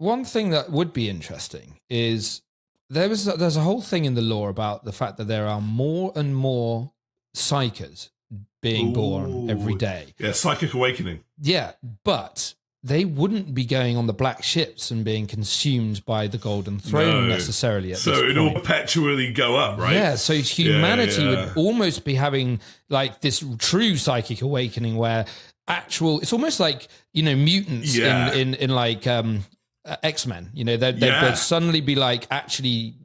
one thing that would be interesting is there's a whole thing in the lore about the fact that there are more and more psychers being born every day. Yeah, psychic awakening. Yeah, but they wouldn't be going on the black ships and being consumed by the Golden Throne necessarily at this point. So it'll perpetually go up, right? Yeah, so humanity would almost be having like this true psychic awakening where it's almost like, mutants in like X-Men. They'd suddenly be like actually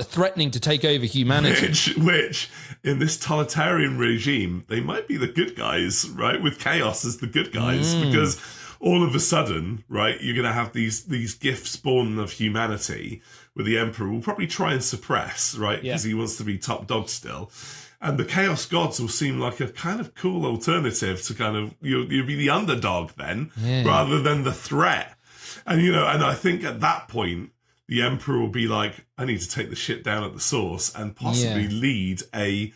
threatening to take over humanity. Which in this totalitarian regime, they might be the good guys, right? With chaos as the good guys, because all of a sudden, right, you're going to have these gifts born of humanity where the Emperor will probably try and suppress, right? Because he wants to be top dog still. And the Chaos Gods will seem like a kind of cool alternative to kind of, you'll be the underdog then, rather than the threat. And, and I think at that point, the Emperor will be like, I need to take the shit down at the source and possibly lead a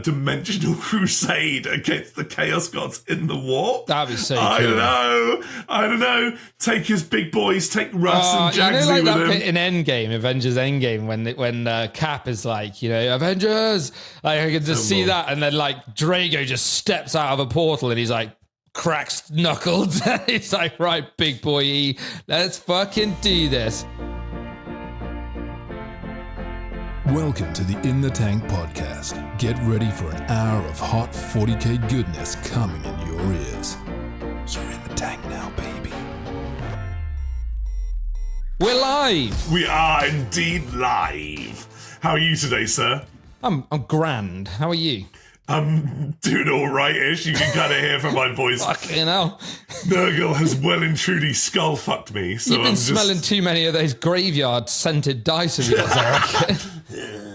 dimensional crusade against the Chaos Gods in the warp. That'd be so cool. I don't know. Take his big boys, take Russ and Jagsy like with that him. Bit in Endgame, Avengers Endgame, when Cap is like, Avengers, like I can just see that, and then like Drago just steps out of a portal and he's like, cracks knuckles. He's like, right, big boy, let's fucking do this. Welcome to the In the Tank podcast. Get ready for an hour of hot 40k goodness coming in your ears. You're in the tank now, baby. We're live. We are indeed live. How are you today, sir? I'm grand. How are you? I'm doing all right-ish. You can kind of hear from my voice. Fucking hell. Nurgle has well and truly skull-fucked me. So You've been smelling too many of those graveyard-scented dice of yours, I reckon.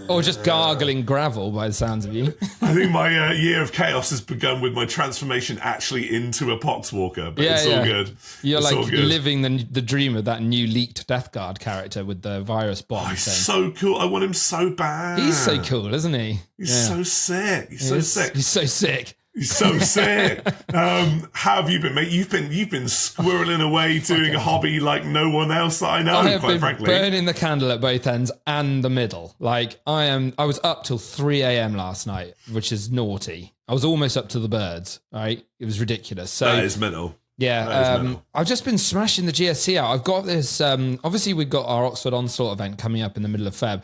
Or just gargling gravel by the sounds of you. I think my year of chaos has begun with my transformation actually into a Poxwalker, but it's all good. You're it's like living the dream of that new leaked Death Guard character with the virus bomb. He's so cool. I want him so bad. He's so cool, isn't he? He's so sick. He's so sick. He's so sick. He's so sick. How have you been, mate? You've been squirreling away doing a hobby like no one else that I know, I have quite been frankly. Burning the candle at both ends and the middle. Like I was up till 3 a.m. last night, which is naughty. I was almost up to the birds, right? It was ridiculous. So that is mental. Yeah, I've just been smashing the GSC out. I've got this, obviously we've got our Oxford Onslaught event coming up in the middle of Feb,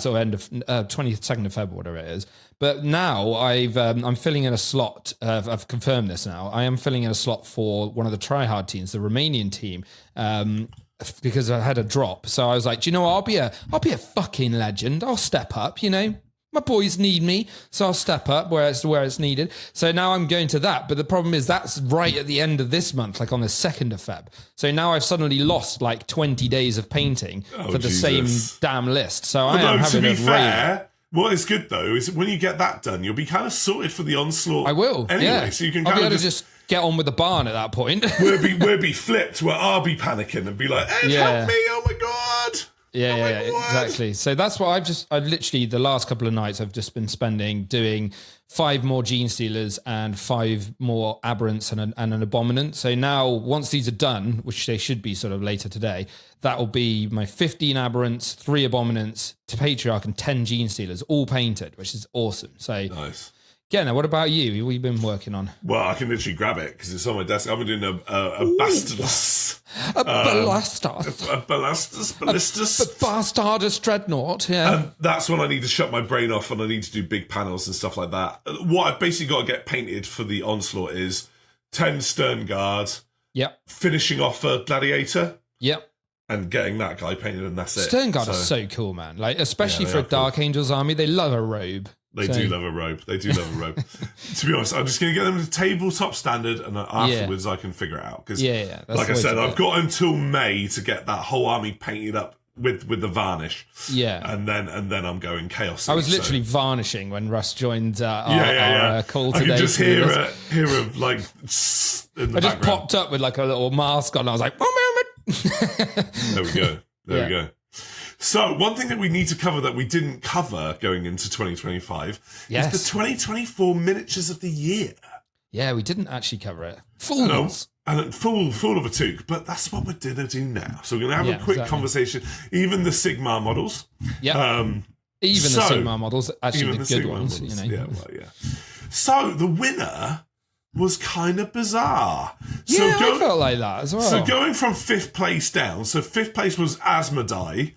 sort of end of 22nd of Feb, whatever it is. But now I'm filling in a slot, I've confirmed this now, I am filling in a slot for one of the tryhard teams, the Romanian team, because I had a drop. So I was like, do you know what, I'll be a fucking legend. I'll step up, My boys need me, so I'll step up where it's needed. So now I'm going to that. But the problem is that's right at the end of this month, like on the 2nd of Feb. So now I've suddenly lost like 20 days of painting for the same damn list. So I am having a fair. What is good though is when you get that done, you'll be kind of sorted for the onslaught. I will. Anyway, so you can I'll kind be of able to just get on with the barn at that point. we'll be flipped where I'll be panicking and be like, Ed, help me, oh my God. Yeah, exactly. So that's what I've literally, the last couple of nights, I've just been spending doing 5 more Gene Stealers and 5 more Aberrants and an Abominant. So now, once these are done, which they should be sort of later today, that will be my 15 Aberrants, 3 Abominants, to Patriarch, and 10 Gene Stealers, all painted, which is awesome. So nice. Genna, what about you? What have you been working on? Well, I can literally grab it because it's on my desk. I've been doing a Bastardus. A Ballastus. Bastardus Dreadnought, yeah. And that's when I need to shut my brain off and I need to do big panels and stuff like that. What I've basically got to get painted for the Onslaught is 10 Stern Guard. Yep. Finishing off a Gladiator. Yep. And getting that guy painted, and that's it. Stern Guard are so cool, man. Like, especially for a Dark Angels army, they love a robe. They do love a robe. To be honest, I'm just going to get them to tabletop standard, and afterwards I can figure it out. Because, like I said, I've got until May to get that whole army painted up with the varnish. Yeah, and then I'm going chaos. I was literally varnishing when Russ joined our call today. I can just hear a like. I just popped up with like a little mask on. I was like, oh man. There we go. There we go. So, one thing that we need to cover that we didn't cover going into 2025 is the 2024 miniatures of the year. Yeah, we didn't actually cover it. Fools. And full of a toque, but that's what we're going to do now. So we're going to have a quick conversation. Even the Sigmar models. Yeah. Even the Sigmar models, actually the good ones. You know. Yeah. So the winner was kind of bizarre. I felt like that as well. So going from 5th place down, so 5th place was Asmodai,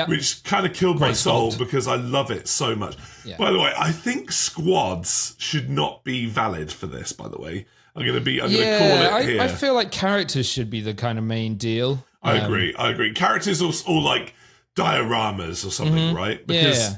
which kind of killed my soul because I love it so much. Yeah. By the way, I think squads should not be valid for this, by the way. I'm going to call it here. I feel like characters should be the kind of main deal. I agree. Characters or like dioramas or something, right? Because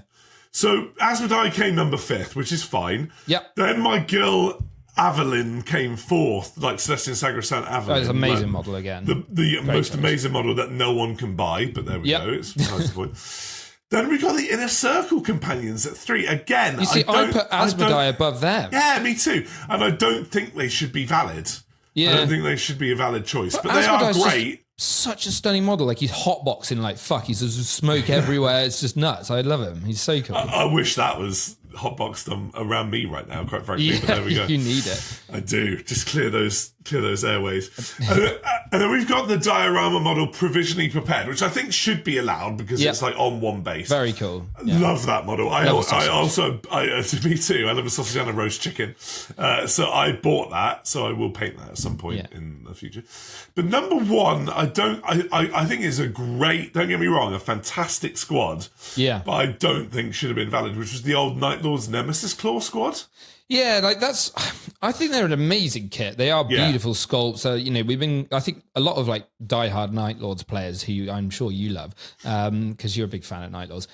so Asmodai came number 5th, which is fine. Yep. Then my girl Avalyn came 4th, like Celestian Sagrosant Avalyn. That is an amazing model again. The most amazing model that no one can buy, but there we go. It's nice to point. Then we got the Inner Circle companions at 3. Again, you see, I put Asmodai above them. Yeah, me too. And I don't think they should be valid. Yeah. I don't think they should be a valid choice. But they are great. Such a stunning model. Like, he's hotboxing like fuck. He's just smoke everywhere. It's just nuts. I love him. He's so cool. I wish that was hotboxed around me right now, quite frankly. But there we go. You need it. I do. Just clear those airways. And then we've got the diorama model provisionally prepared, which I think should be allowed because it's like on one base. Very cool. Love that model. Me too. I love a sausage and a roast chicken. So I bought that. So I will paint that at some point in the future. But number 1, I think is a great, don't get me wrong, a fantastic squad. Yeah. But I don't think should have been valid, which was the old Night Lord's Nemesis Claw squad. Yeah, I think they're an amazing kit. They are beautiful sculpts. So, I think a lot of like diehard Night Lords players who I'm sure you love, because you're a big fan of Night Lords.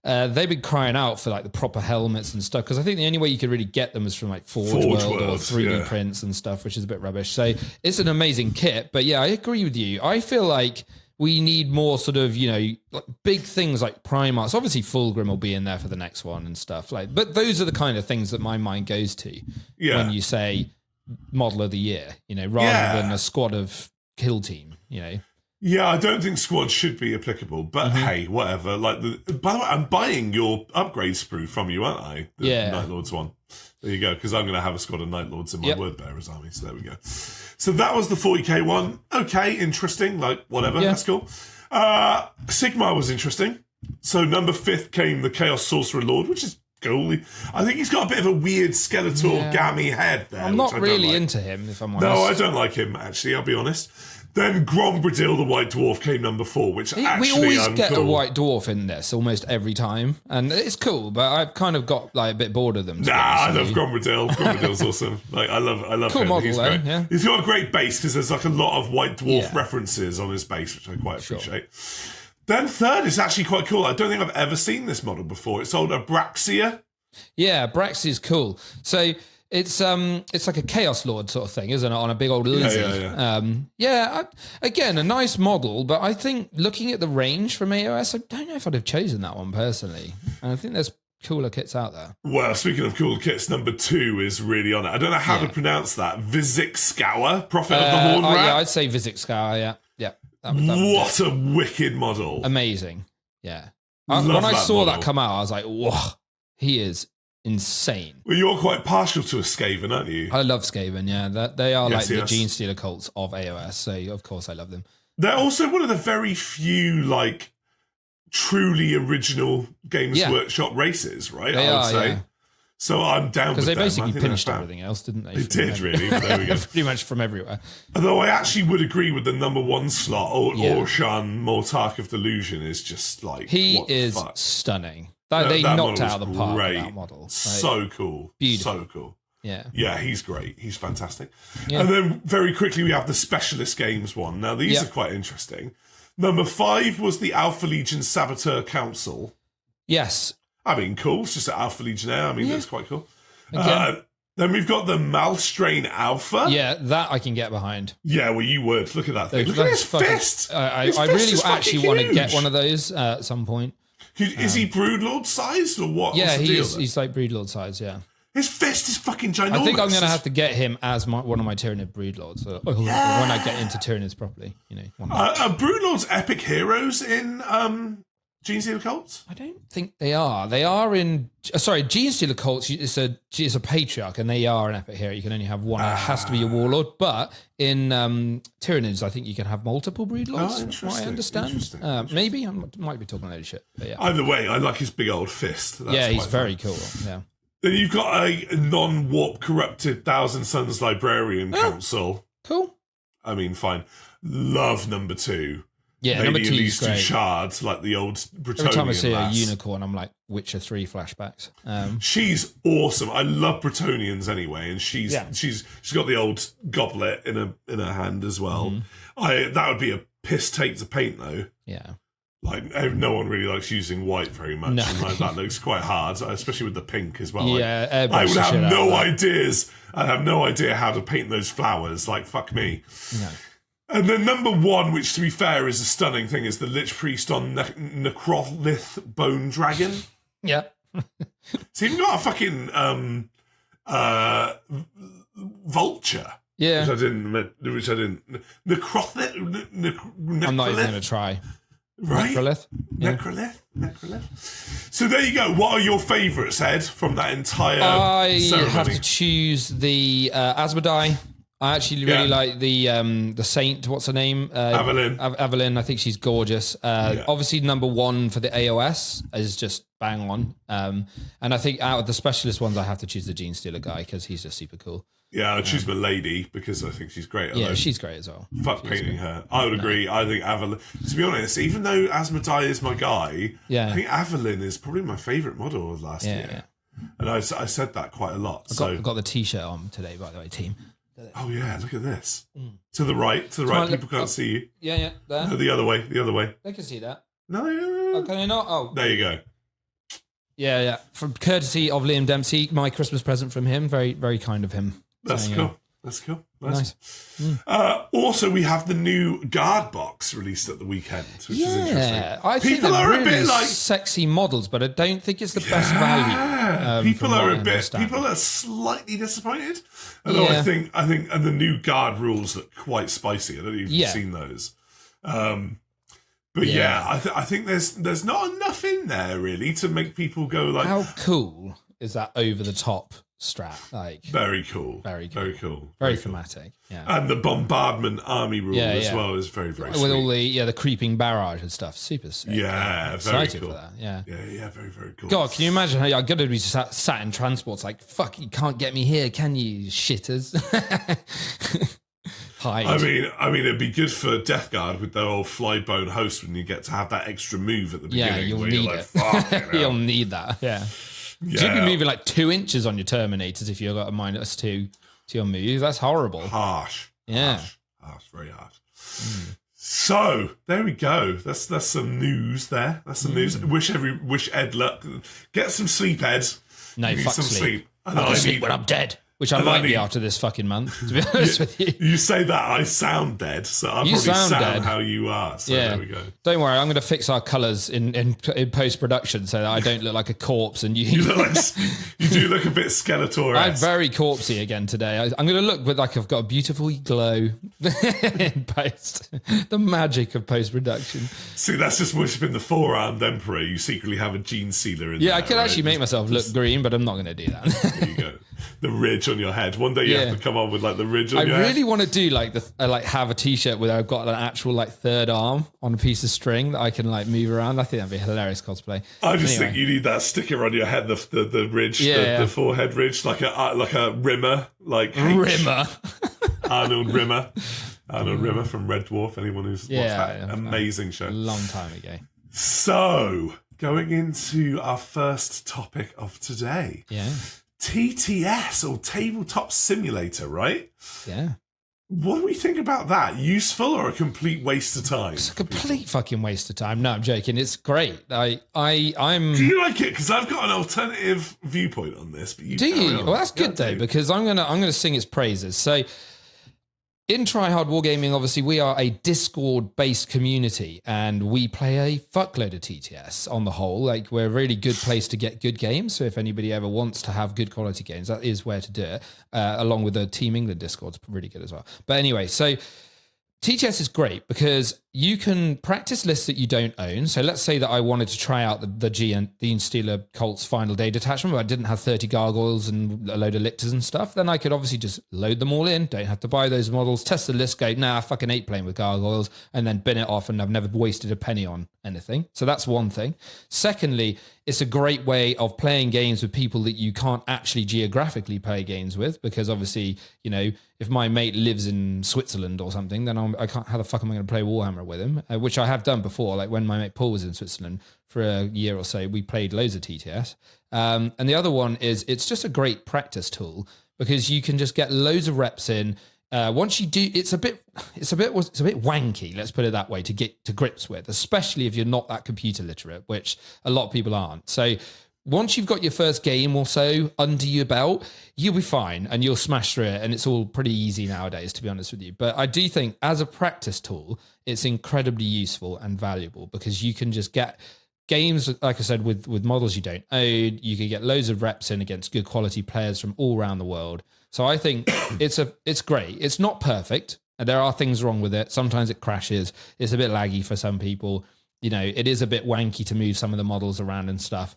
They've been crying out for like the proper helmets and stuff, because I think the only way you could really get them is from like Forge World or 3D prints and stuff, which is a bit rubbish. So it's an amazing kit. But yeah, I agree with you. I feel like we need more sort of, like big things like Primarchs. Obviously, Fulgrim will be in there for the next one and stuff. But those are the kind of things that my mind goes to when you say model of the year, rather than a squad of kill team, Yeah, I don't think squads should be applicable, but hey, whatever. By the way, I'm buying your upgrade sprue from you, aren't I? The Night Lords one. There you go, because I'm going to have a squad of Night Lords in my Word Bearers army, so there we go. So that was the 40k one. Okay, interesting, whatever, that's cool. Sigmar was interesting. So number 5th came the Chaos Sorcerer Lord, which is cool. I think he's got a bit of a weird Skeletor gammy head there. I'm not really into him, if I'm honest. No, I don't like him, actually, I'll be honest. Then Grombradil, the White Dwarf, came number 4, which actually we always get a White Dwarf in this almost every time, and it's cool. But I've kind of got a bit bored of them. I love Grombradil. Grombradil's awesome. I love cool him. Model, he's though, great. Yeah. He's got a great base because there's a lot of White Dwarf references on his base, which I quite appreciate. Then 3rd is actually quite cool. I don't think I've ever seen this model before. It's called Abraxia. Yeah, Abraxia's cool. So it's like a Chaos Lord sort of thing, isn't it? On a big old lizard. Again, a nice model, but I think looking at the range from AOS, I don't know if I'd have chosen that one personally. And I think there's cooler kits out there. Well, speaking of cool kits, number 2 is really on it. I don't know how to pronounce that. Vizixscour, Prophet of the Horn Rat. Yeah, I'd say Vizixscour, yeah. What a wicked model. Amazing. Yeah. When I saw that come out, I was like, whoa, he is insane. Well, you're quite partial to a Skaven, aren't you? I love Skaven, yeah. They are the Gene Stealer cults of AOS, so of course I love them. They're also one of the very few, truly original Games Workshop races, right? I would say. Yeah. So I'm down with them. Because they basically finished everything else, didn't they? They did, really. But there we go. Pretty much from everywhere. Although I actually would agree with the number 1 slot, Orshan Mortark of Delusion is just he is stunning. They knocked out of the park with that model. So cool. Beautiful. So cool. Yeah. Yeah, he's great. He's fantastic. Yeah. And then very quickly we have the Specialist Games one. Now these are quite interesting. Number 5 was the Alpha Legion Saboteur Council. Yes. I mean, cool. It's just an Alpha Legionnaire. I mean, that's quite cool. Then we've got the Malstrain Alpha. Yeah, that I can get behind. Yeah, well, you would. Look at that thing. Look at his fist. I really actually want to get one of those at some point. Is he Broodlord sized or what? Yeah, he's like Broodlord size, yeah. His fist is fucking ginormous. I think I'm going to have to get him as one of my Tyranid Broodlords when I get into Tyranids properly. Are Broodlords epic heroes in Gene Stealer Cults? I don't think they are. They are in... Sorry, Gene Stealer Cults is a patriarch, and they are an epic hero. You can only have one. It has to be a warlord. But in Tyranids, I think you can have multiple breed lords, from what I understand. Maybe. I might be talking load shit. But yeah. Either way, I like his big old fist. That's he's very cool. Yeah. Then you've got a non-warp corrupted Thousand Sons Librarian Council. Cool. I mean, fine. Love number 2. Yeah, Maybe number 2 is great. Shards, like the old Bretonnian Every time I see lass. a unicorn, I'm like Witcher 3 flashbacks. She's awesome. I love Bretonians anyway, and she's got the old goblet in her hand as well. That would be a piss take to paint though. Yeah. Like, no one really likes using white very much. No. And like, that looks quite hard, especially with the pink as well. Yeah, I would have no ideas. I'd have no idea how to paint those flowers. Like, fuck me. No. And then number 1, which to be fair is a stunning thing, is the Lich Priest on Necrolith Bone Dragon. Yeah. It's even got a fucking vulture. Yeah. Which I didn't. Necrolith. I'm not even going to try. Right? Necrolith? Yeah. Necrolith. So there you go. What are your favourites, Ed, from that entire ceremony? Have to choose the Asmodai. I actually really like the Saint. What's her name? Evelyn. Evelyn. I think she's gorgeous. Obviously, number 1 for the AOS is just bang on. And I think out of the specialist ones, I have to choose the Gene Stealer guy because he's just super cool. Yeah, I'd choose my lady because I think she's great. Yeah, she's great as well. Fuck painting her. I would agree. I think Evelyn... To be honest, even though Asmodai is my guy, I think Evelyn is probably my favourite model of last year. Yeah. And I said that quite a lot. I got the T-shirt on today, by the way, team. Oh, yeah, look at this. To the right. People can't see you. Yeah, there. No, the other way. They can see that. No. Oh, can they not? Oh. There you go. Yeah. From courtesy of Liam Dempsey, my Christmas present from him. Very, very kind of him. That's cool. That's cool. Nice. Also, we have the new guard box released at the weekend, which is interesting. I think people are really a bit like sexy models, but I don't think it's the best value. People are slightly disappointed. Although I think, and the new guard rules look quite spicy. I don't know if you've seen those. But I think there's not enough in there really to make people go like, how cool is that over the top strat? Like very cool. Very thematic. Yeah. And the bombardment army rule as well is very, very with sweet. all the creeping barrage and stuff. Super sick. Yeah, very cool. For that. Yeah, very, very cool. God, can you imagine how I'm gonna be sat in transports like, fuck, you can't get me here, can you, shitters? Hide. I mean, it'd be good for Death Guard with their old flybone host when you get to have that extra move at the beginning. Yeah, you'll where need you're it. Like, fuck, you'll need that. Yeah. You'd be moving like 2 inches on your Terminators if you've got a -2 to your move. That's horrible. Harsh. Yeah. Harsh, very harsh. So there we go. That's some news there. That's some news. Wish Ed luck. Get some sleep, Ed. No, fuck some sleep. I'll sleep when I'm dead. Which I might be after this fucking month, to be honest with you. You say that, I sound dead, so I probably sound how you are. So there we go. Don't worry, I'm going to fix our colours in post-production so that I don't look like a corpse. And you look like, you do look a bit Skeletor. I'm very corpsey again today. I'm going to look like I've got a beautiful glow in post. The magic of post-production. See, that's just worshiping the four-armed emperor. You secretly have a gene sealer in there. Yeah, I could actually make myself look green, but I'm not going to do that. There you go. The ridge on your head. One day you have to come on with like the ridge on your head. I really want to do like have a t-shirt where I've got an actual like third arm on a piece of string that I can like move around. I think that'd be hilarious cosplay. I just think you need that sticker on your head, the ridge, the forehead ridge, like a Rimmer, like Rimmer. Arnold Rimmer from Red Dwarf. Anyone who's watched that amazing show, a long time ago. So going into our first topic of today. Yeah. TTS or Tabletop Simulator, right? Yeah. What do we think about that? Useful or a complete waste of time? It's a complete fucking waste of time. No, I'm joking. It's great. I'm. Do you like it? Because I've got an alternative viewpoint on this. But do you? Well, that's good though, because I'm gonna sing its praises. So, in Try Hard Wargaming, obviously, we are a Discord-based community, and we play a fuckload of TTS on the whole. Like, we're a really good place to get good games. So if anybody ever wants to have good quality games, that is where to do it. Along with the Team England Discord's really good as well. But anyway, so TTS is great because you can practice lists that you don't own. So let's say that I wanted to try out the Genestealer Colt's Final Day detachment, but I didn't have 30 gargoyles and a load of lictors and stuff. Then I could obviously just load them all in, don't have to buy those models, test the list, go, I fucking hate playing with gargoyles, and then bin it off, and I've never wasted a penny on anything. So that's one thing. Secondly, it's a great way of playing games with people that you can't actually geographically play games with, because obviously, if my mate lives in Switzerland or something, then I can't. How the fuck am I going to play Warhammer with him? Which I have done before. Like when my mate Paul was in Switzerland for a year or so, we played loads of TTS. And the other one is it's just a great practice tool because you can just get loads of reps in. Once you do, it's a bit wanky, let's put it that way, to get to grips with, especially if you're not that computer literate, which a lot of people aren't. So once you've got your first game or so under your belt, you'll be fine and you'll smash through it. And it's all pretty easy nowadays, to be honest with you. But I do think as a practice tool, it's incredibly useful and valuable because you can just get games, like I said, with models you don't own. You can get loads of reps in against good quality players from all around the world. So I think it's great. It's not perfect. And there are things wrong with it. Sometimes it crashes. It's a bit laggy for some people. It is a bit wanky to move some of the models around and stuff.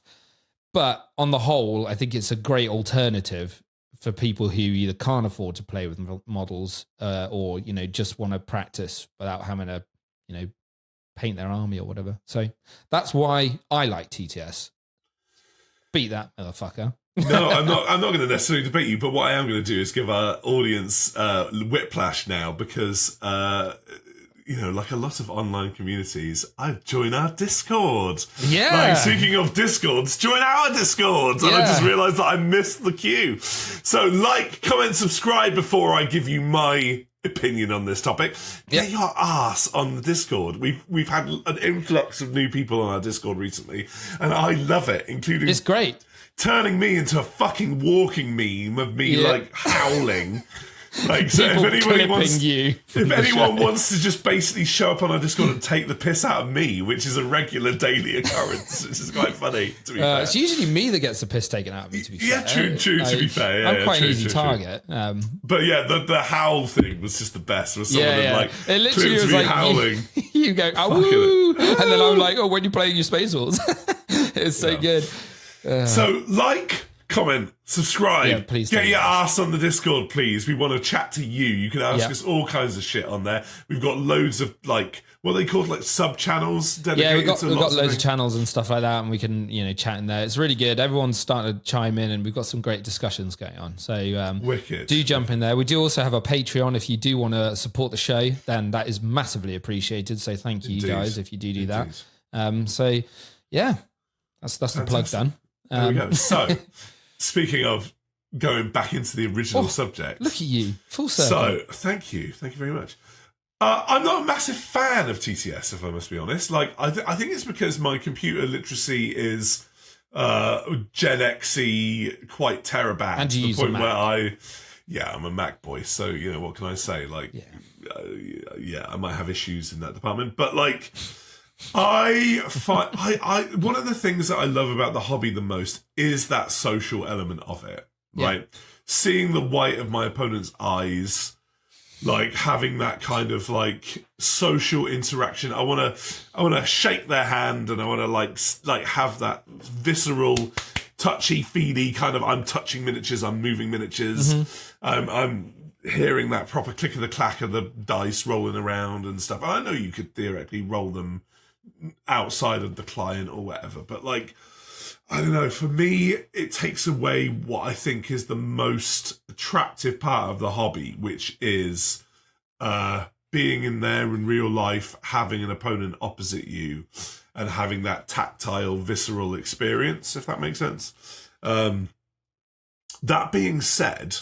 But on the whole, I think it's a great alternative for people who either can't afford to play with models or, just want to practice without having to, paint their army or whatever. So that's why I like TTS. Beat that motherfucker. No, I'm not going to necessarily debate you, but what I am going to do is give our audience whiplash now because, like a lot of online communities, I join our Discord. Yeah. Like, speaking of Discords, join our Discord. And I just realised that I missed the queue. So like, comment, subscribe before I give you my opinion on this topic. Get your ass on the Discord. We've had an influx of new people on our Discord recently, and I love it, including... It's great. Turning me into a fucking walking meme of me like howling. Like, so if anyone wants to just basically show up on our Discord and take the piss out of me, which is a regular daily occurrence, which is quite funny, to be fair. It's usually me that gets the piss taken out of me, to be fair. Yeah, true, to be fair. Yeah, I'm quite an easy true. target. But yeah, the howl thing was just the best. Was someone it literally was me like howling. You go, woo! And then I'm like, when you're playing your Space Wars. It's so good. So, comment, subscribe. Yeah, please get your ass on the Discord, please. We want to chat to you. You can ask Yeah. us all kinds of shit on there. We've got loads of what they call sub channels. Yeah, we've got loads of channels and stuff like that, and we can chat in there. It's really good. Everyone's starting to chime in, and we've got some great discussions going on. So wicked. Do jump in there. We do also have a Patreon. If you do want to support the show, then that is massively appreciated. So thank you guys if you do that. So yeah, that's the plug done. There we go. So, speaking of going back into the original subject. Look at you. Full circle. So, thank you. Thank you very much. I'm not a massive fan of TTS, if I must be honest. Like, I think it's because my computer literacy is Gen X-y, quite terabad. And you use to the point a Mac. where I'm a Mac boy. So, what can I say? Like, I might have issues in that department. But, like... I one of the things that I love about the hobby the most is that social element of it, right? Seeing the white of my opponent's eyes, like having that kind of like social interaction. I want to shake their hand and I want to like have that visceral, touchy feely kind of. I'm touching miniatures. I'm moving miniatures. Mm-hmm. I'm hearing that proper click of the clack of the dice rolling around and stuff. I know you could theoretically roll them outside of the client or whatever, but like, I don't know, for me it takes away what I think is the most attractive part of the hobby, which is being in there in real life, having an opponent opposite you and having that tactile, visceral experience, if that makes sense. That being said,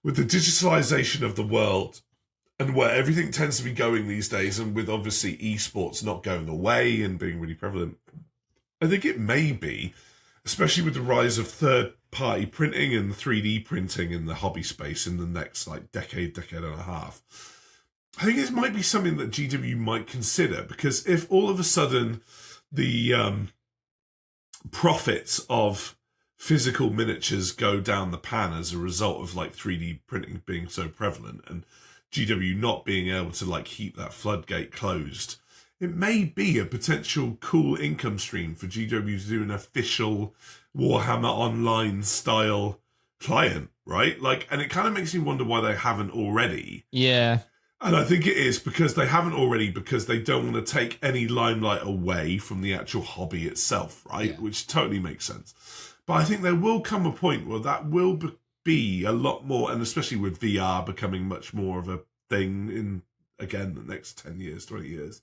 with the digitalization of the world and where everything tends to be going these days, and with obviously esports not going away and being really prevalent, I think it may be, especially with the rise of third-party printing and 3D printing in the hobby space in the next decade and a half, I think this might be something that GW might consider, because if all of a sudden the profits of physical miniatures go down the pan as a result of 3D printing being so prevalent, and GW not being able to like keep that floodgate closed, it may be a potential cool income stream for GW to do an official Warhammer Online style client, right? Like, and it kind of makes me wonder why they haven't already. Yeah. And I think it is because they haven't already, because they don't want to take any limelight away from the actual hobby itself, right? Yeah. Which totally makes sense. But I think there will come a point where that will be a lot more, and especially with VR becoming much more of a thing in, again, the next 10 years, 20 years,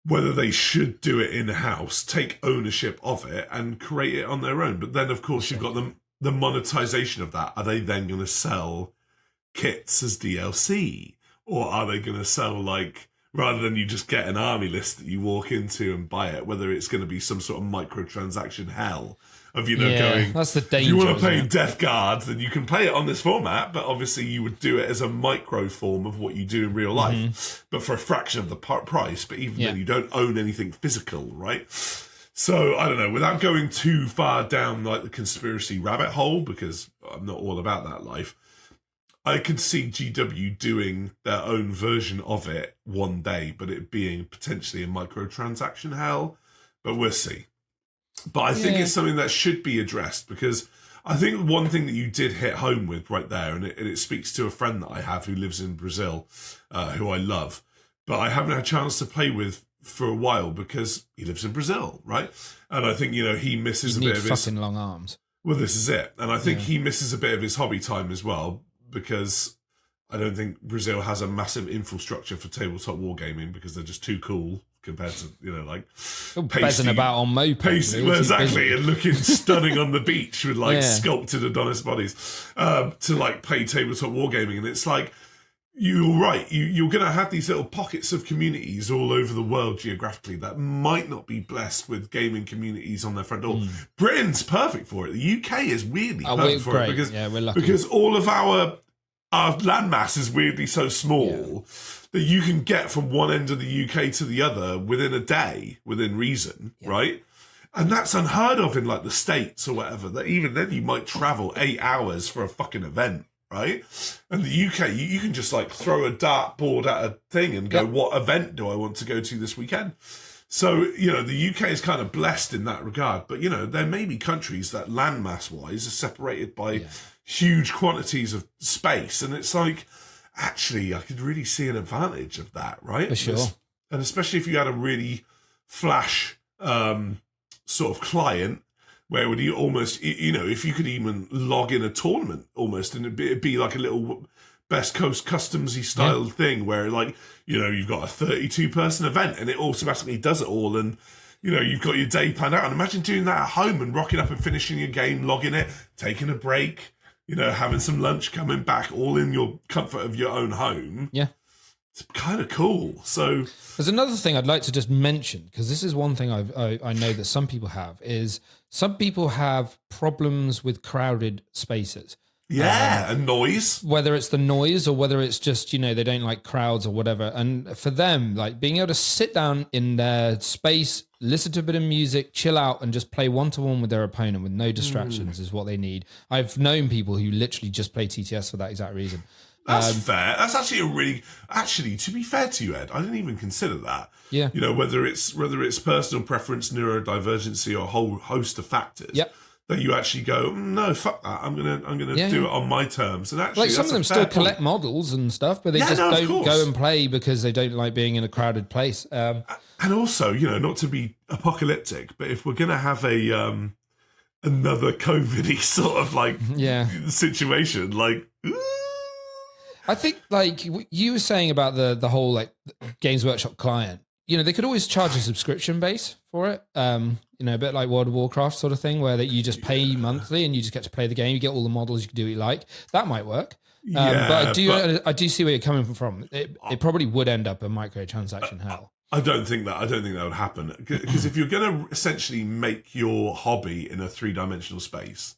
whether they should do it in-house, take ownership of it and create it on their own. But then, of course, you've got the monetization of that. Are they then going to sell kits as DLC? Or are they going to sell, like, rather than you just get an army list that you walk into and buy it, whether it's going to be some sort of microtransaction hell of, you know, going, that's the danger. If you want to play Death Guard, then you can play it on this format, but obviously you would do it as a micro form of what you do in real life, but for a fraction of the price. But even then, you don't own anything physical, right? So, I don't know, without going too far down, like, the conspiracy rabbit hole, because I'm not all about that life, I could see GW doing their own version of it one day, but it being potentially a microtransaction hell. But we'll see. But I think it's something that should be addressed, because I think one thing that you did hit home with right there, and it speaks to a friend that I have who lives in Brazil, who I love, but I haven't had a chance to play with for a while because he lives in Brazil, right? And I think, you know, he misses a bit of his fucking long arms. Well, this is it. And I think he misses a bit of his hobby time as well, because I don't think Brazil has a massive infrastructure for tabletop wargaming, because they're just too cool compared to, you know, like pasty about on mopeds. Well, exactly, and looking stunning on the beach with like sculpted Adonis bodies to like play tabletop wargaming. And it's like, you're right, you're going to have these little pockets of communities all over the world geographically that might not be blessed with gaming communities on their front door. Britain's perfect for it. The UK is weirdly perfect for it because, we're lucky. because all of our landmass is weirdly so small that you can get from one end of the UK to the other within a day, within reason, right? And that's unheard of in like the States or whatever, that even then you might travel 8 hours for a fucking event. Right? And the UK, you can just like throw a dartboard at a thing and go, what event do I want to go to this weekend? So, you know, the UK is kind of blessed in that regard. But, you know, there may be countries that landmass-wise are separated by huge quantities of space. And it's like, actually, I could really see an advantage of that, right? For sure. And especially if you had a really flash sort of client, where would you almost, you know, if you could even log in a tournament almost, and it'd be like a little Best Coast Customsy style thing where, like, you know, you've got a 32-person event and it automatically does it all, and, you know, you've got your day planned out. And imagine doing that at home and rocking up and finishing your game, logging it, taking a break, you know, having some lunch, coming back, all in your comfort of your own home. Yeah. It's kind of cool. So there's another thing I'd like to just mention, because this is one thing I know that some people have, is some people have problems with crowded spaces. Yeah, and noise. Whether it's the noise or whether it's just, you know, they don't like crowds or whatever. And for them, like being able to sit down in their space, listen to a bit of music, chill out and just play one-to-one with their opponent with no distractions is what they need. I've known people who literally just play TTS for that exact reason. That's fair. That's actually to be fair to you, Ed, I didn't even consider that. Yeah. You know, whether it's personal preference, neurodivergency, or a whole host of factors. Yep. That you actually go, no, fuck that. I'm gonna do it on my terms. And actually, like some of them still collect models and stuff, but they just don't go and play because they don't like being in a crowded place. And also, you know, not to be apocalyptic, but if we're gonna have a another COVID-y sort of like situation, like. I think, like you were saying about the whole like Games Workshop client, you know, they could always charge a subscription base for it. You know, a bit like World of Warcraft sort of thing, where that you just pay monthly and you just get to play the game. You get all the models, you can do what you like. That might work. But I do see where you're coming from. It probably would end up a microtransaction hell. I don't think that would happen, because if you're going to essentially make your hobby in a 3-dimensional space,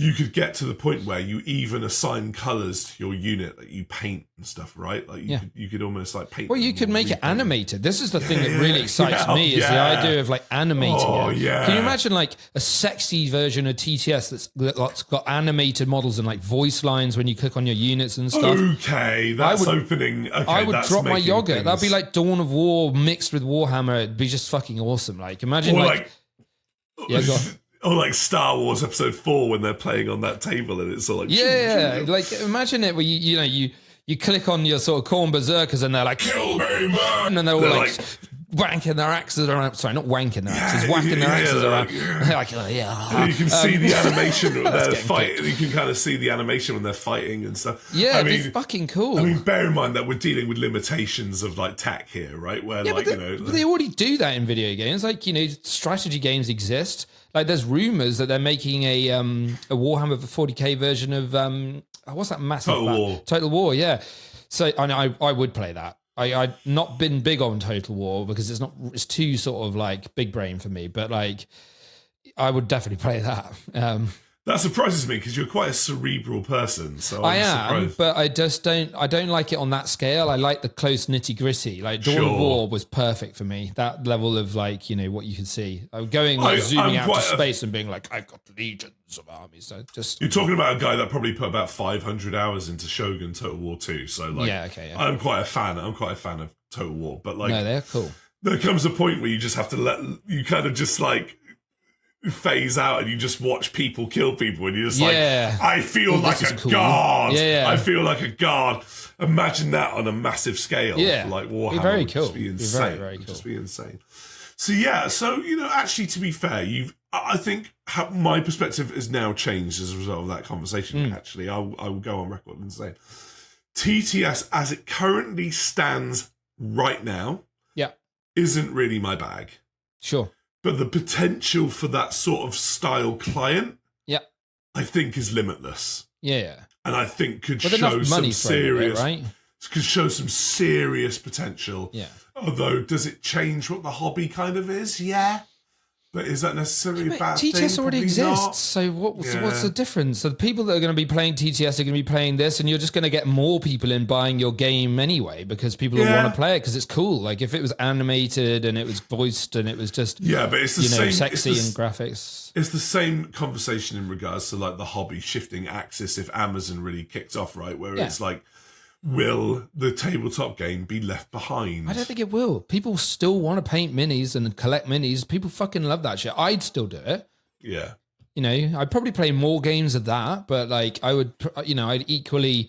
you could get to the point where you even assign colors to your unit that you paint and stuff, right? Like you could almost like paint. Well, you could make it animated. This is the thing that really excites me is the idea of like animating it. Yeah. Can you imagine like a sexy version of TTS that's got animated models and like voice lines when you click on your units and stuff? Okay, that's opening. Okay, I would drop my yogurt. Things. That'd be like Dawn of War mixed with Warhammer. It'd be just fucking awesome. Like imagine yeah, go on. Or like Star Wars Episode 4 when they're playing on that table and it's all like... like imagine it where you click on your sort of corn berserkers and they're like, kill me, man! And they're all like wanking their axes around. Sorry, not wanking their axes, whacking their axes around. They're like, And you can see the animation when they're fighting. You can kind of see the animation when they're fighting and stuff. Yeah, I mean, it's fucking cool. I mean, bear in mind that we're dealing with limitations of like tech here, right? Where but they already do that in video games. Like, strategy games exist. Like, there's rumors that they're making a Warhammer 40k version of what's that massive Total War, yeah. So I would play that. I've not been big on Total War because it's too sort of like big brain for me. But like, I would definitely play that. That surprises me because you're quite a cerebral person. So I am, but I don't like it on that scale. I like the close nitty gritty. Like Dawn of War was perfect for me. That level of like, what you can see. I'm going zooming out to space and being like, I've got legions of armies. So you're talking about a guy that probably put about 500 hours into Shogun Total War 2. So like, I'm quite a fan. I'm quite a fan of Total War, but like, no, they're cool. There comes a point where you just have to you kind of just like phase out and you just watch people kill people and you're just like, I feel like a god. I feel like a god. Imagine that on a massive scale. Yeah. Like Warhammer. Be very cool. Just be insane. Very cool. Just be insane. So actually to be fair, I think my perspective has now changed as a result of that conversation. Actually, I will go on record and say TTS as it currently stands right now isn't really my bag. Sure. But the potential for that sort of style client, I think, is limitless. Yeah, and I think could show some serious, right? Could show some serious potential. Yeah. Although, does it change what the hobby kind of is? Yeah. But is that necessarily a bad thing? TTS already Probably exists, not. so what's the difference? So the people that are going to be playing TTS are going to be playing this, and you're just going to get more people in buying your game anyway because people will want to play it because it's cool. Like if it was animated and it was voiced and it was just but it's the same, sexy and graphics. It's the same conversation in regards to like the hobby shifting axis if Amazon really kicked off, right? Where it's like, will the tabletop game be left behind? I don't think it will. People still want to paint minis and collect minis. People fucking love that shit. I'd still do it. Yeah. I'd probably play more games of that, but like I would, I'd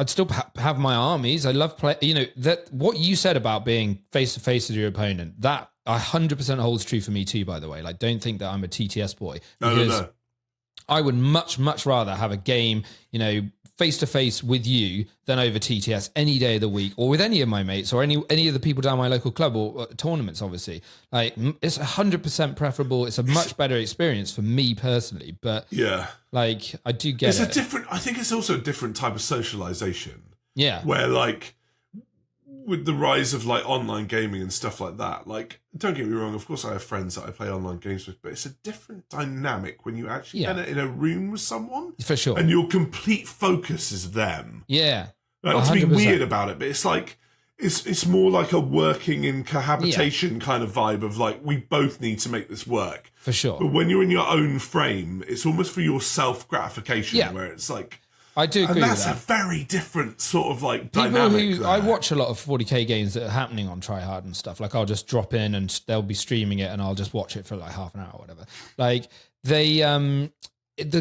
still have my armies. I love play, that what you said about being face to face with your opponent, that 100% holds true for me too, by the way. Like, don't think that I'm a TTS boy. No. I would much, much rather have a game, face to face with you than over TTS any day of the week, or with any of my mates, or any of the people down my local club or tournaments. Obviously, like it's 100% preferable. It's a much better experience for me personally. But like I do get it. I think it's also a different type of socialization. Yeah, where like with the rise of like online gaming and stuff like that, like don't get me wrong, of course I have friends that I play online games with, but it's a different dynamic when you actually end in a room with someone. For sure. And your complete focus is them. Yeah. Not to be weird about it, but it's like it's more like a working in cohabitation kind of vibe of like we both need to make this work. For sure. But when you're in your own frame, it's almost for your self-gratification where it's like I do agree with that. And that's a very different sort of like people dynamic. I watch a lot of 40k games that are happening on Tryhard and stuff. Like I'll just drop in and they'll be streaming it and I'll just watch it for like half an hour or whatever. Like the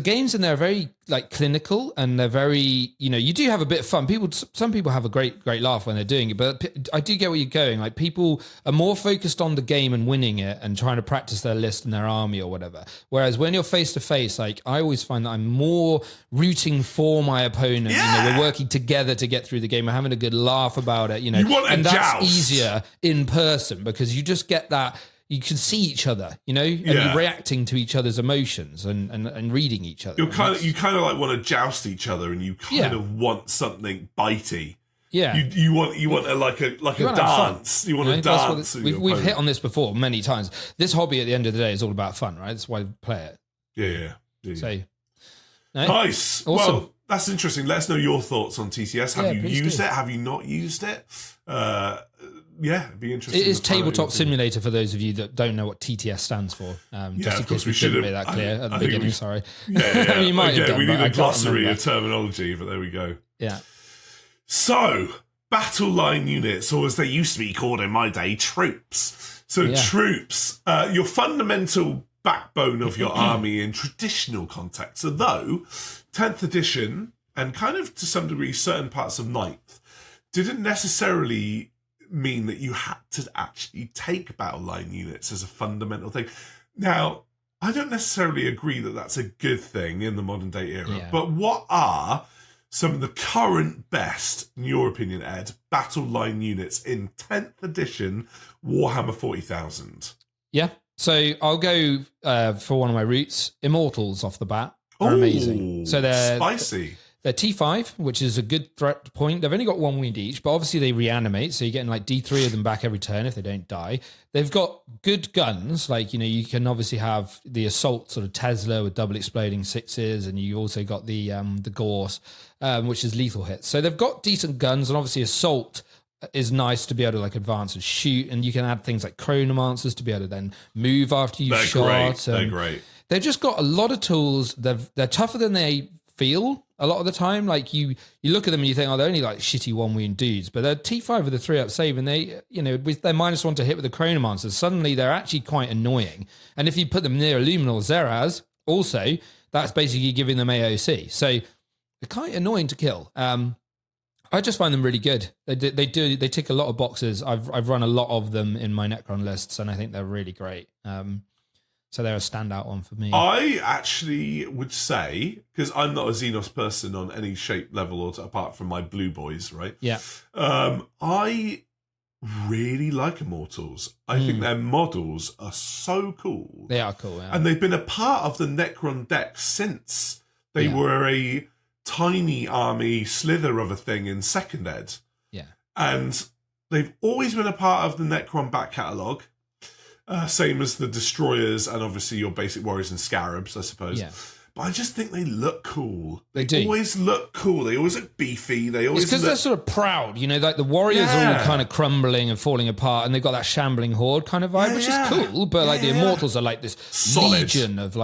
games in there are very like clinical and they're very, you do have a bit of fun. Some people have a great laugh when they're doing it, but I do get where you're going. Like people are more focused on the game and winning it and trying to practice their list and their army or whatever. Whereas when you're face to face, like I always find that I'm more rooting for my opponent. Yeah. We're working together to get through the game. We're having a good laugh about it, You want and that's joust. easier in person because you just get that. You can see each other, and you're reacting to each other's emotions and reading each other. You kind of like want to joust each other, and you kind of want something bitey. Yeah, you want a dance. You want to dance. We've hit on this before many times. This hobby, at the end of the day, is all about fun, right? That's why we play it. Yeah. So, No? Nice. Awesome. Well, that's interesting. Let us know your thoughts on TCS. Have you used it? Have you not used it? It'd be interesting. It is Tabletop Simulator for those of you that don't know what TTS stands for. Just in case we didn't make that clear at the beginning. Sorry. Yeah. You might have done, we need a glossary of terminology, but there we go. Yeah. So, battle line units, or as they used to be called in my day, troops. So, troops, your fundamental backbone of your army in traditional context. Although 10th edition and kind of to some degree certain parts of 9th didn't necessarily mean that you had to actually take battle line units as a fundamental thing. Now, I don't necessarily agree that that's a good thing in the modern day era, but what are some of the current best, in your opinion, Ed, battle line units in 10th edition Warhammer 40,000? Yeah. So I'll go for one of my routes. Immortals off the bat are amazing. So they're spicy. They're T5, which is a good threat point. They've only got 1 wound each, but obviously they reanimate, so you're getting like D3 of them back every turn if they don't die. They've got good guns, like, you can obviously have the assault sort of Tesla with double exploding sixes, and you also got the Gorse, which is lethal hits. So they've got decent guns, and obviously assault is nice to be able to like advance and shoot, and you can add things like chronomancers to be able to then move after you've shot. They're great. They've just got a lot of tools. They're tougher than they feel a lot of the time. Like you look at them and you think, oh, they're only like shitty 1 wound dudes, but they're T5 with a 3-up save, and they, with their -1 to hit with the chronomancers, suddenly they're actually quite annoying. And if you put them near Illuminal Zeraz, also, that's basically giving them AOC. So they're quite annoying to kill. I just find them really good. They tick a lot of boxes. I've run a lot of them in my Necron lists, and I think they're really great. So they're a standout one for me. I actually would say, because I'm not a Xenos person on any shape, level, or apart from my blue boys, right? Yeah. I really like Immortals. I think their models are so cool. They are cool, yeah. And they've been a part of the Necron deck since they were a tiny army slither of a thing in 2nd Ed. Yeah. And they've always been a part of the Necron back catalogue. Same as the Destroyers and obviously your basic Warriors and Scarabs, I suppose. Yeah. But I just think they look cool. They always look cool. They always look beefy. It's because they're sort of proud, like the Warriors are all kind of crumbling and falling apart, and they've got that shambling horde kind of vibe, which is cool. But like the Immortals are like this legion of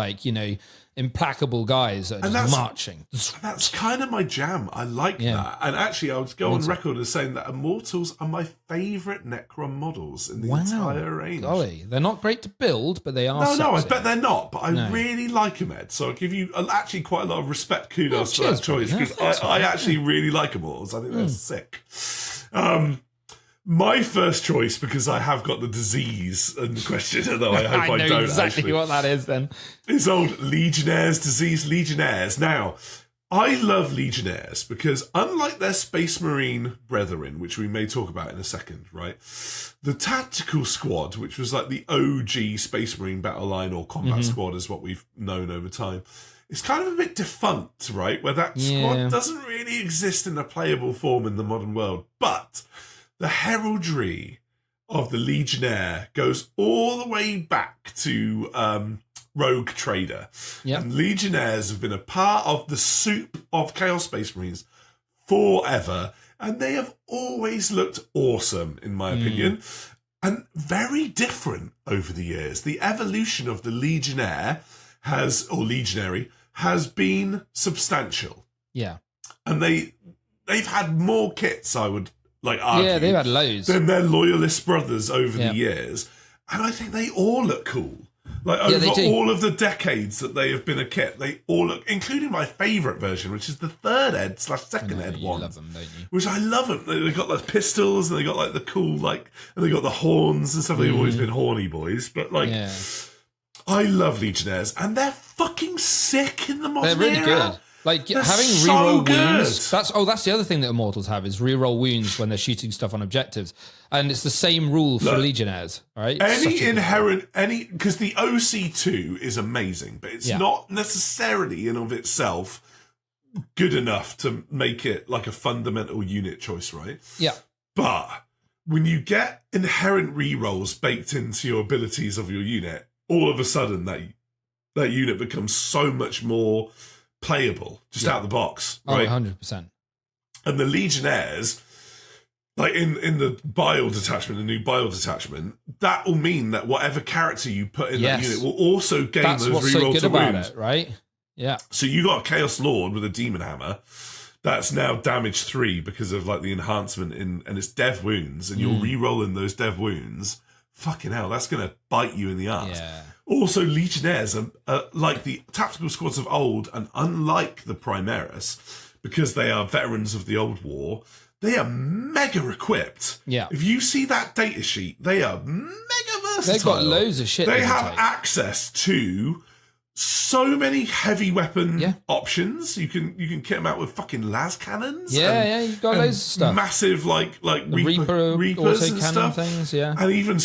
implacable guys that are just marching. That's kind of my jam. I like that. And actually, I would go on record as saying that Immortals are my favourite Necron models in the entire range. Golly, they're not great to build, but they are sexy. No, I bet they're not, but I really like them, Ed. So I'll give you actually quite a lot of respect, kudos for that choice, because I actually really like Immortals. I think they're sick. My first choice, because I have got the disease in the question, although I hope I don't know exactly what that is then. It's old Legionnaires, disease Legionnaires. Now, I love Legionnaires because unlike their Space Marine brethren, which we may talk about in a second, right? The Tactical Squad, which was like the OG Space Marine battle line or combat squad is what we've known over time, it's kind of a bit defunct, right? Where that squad doesn't really exist in a playable form in the modern world. But the heraldry of the Legionnaire goes all the way back to Rogue Trader. Yep. And Legionnaires have been a part of the soup of Chaos Space Marines forever. And they have always looked awesome, in my opinion. And very different over the years. The evolution of the Legionnaire Legionary has been substantial. Yeah. And they've had more kits, I would argue. Yeah, they've had loads. Than their loyalist brothers over the years. And I think they all look cool. Over all of the decades that they have been a kit, they all look, including my favourite version, which is the 3rd Ed / 2nd Ed one. You love them, don't you? Which I love them. They've got the pistols and they got the cool, and they got the horns and stuff. They've always been horny boys. But I love Legionnaires and they're fucking sick in the modern They're really era. good. Having so reroll good. wounds. That's the other thing that Immortals have is reroll wounds when they're shooting stuff on objectives, and it's the same rule for Legionnaires, right? Because the OC2 is amazing, but it's not necessarily in of itself good enough to make it like a fundamental unit choice, right? Yeah. But when you get inherent rerolls baked into your abilities of your unit, all of a sudden that unit becomes so much more playable, just out of the box, right? 100%. And the Legionnaires, like in the Bile detachment, the new Bile detachment, that will mean that whatever character you put in that unit will also gain That's those what's reroll so good to about wounds. it, right? Yeah. So you got a Chaos Lord with a Demon Hammer that's now damage 3 because of like the enhancement and it's dev wounds, and you're re-rolling those dev wounds. Fucking hell, that's going to bite you in the ass. Yeah. Also, Legionnaires are like the tactical squads of old, and unlike the Primaris, because they are veterans of the old war, they are mega equipped. Yeah. If you see that data sheet, they are mega versatile. They've got loads of shit. They have access to so many heavy weapon options. You can kit them out with fucking las cannons. Yeah, you've got loads of stuff. Massive like Reapers and cannon stuff. Things, yeah. And even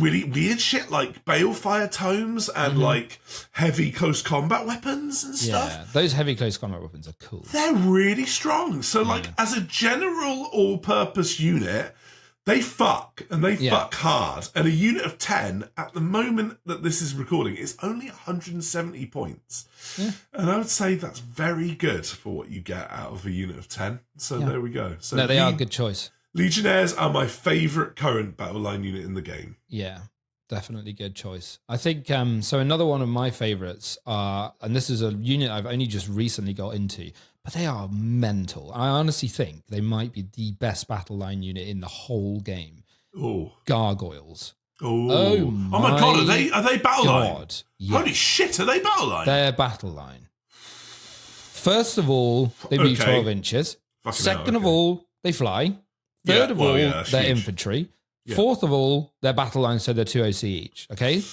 really weird shit like balefire tomes and like heavy close combat weapons and stuff. Yeah, those heavy close combat weapons are cool. They're really strong. So like as a general all-purpose unit, they fuck, and they fuck hard. And a unit of 10, at the moment that this is recording, is only 170 points. Yeah. And I would say that's very good for what you get out of a unit of 10. So there we go. So no, they are a good choice. Legionnaires are my favourite current Battleline unit in the game. Yeah, definitely good choice. I think, so another one of my favourites are, and this is a unit I've only just recently got into, but they are mental. I honestly think they might be the best battle line unit in the whole game. Oh, Gargoyles. Oh my god, are they battle line? Yes. Holy shit, are they battle line? They're battle line. First of all, they move 12 inches. Second of all, they fly. Third of all, they're huge. Infantry. Yeah. Fourth of all, they're battle line, so they're 2 OC each. Okay?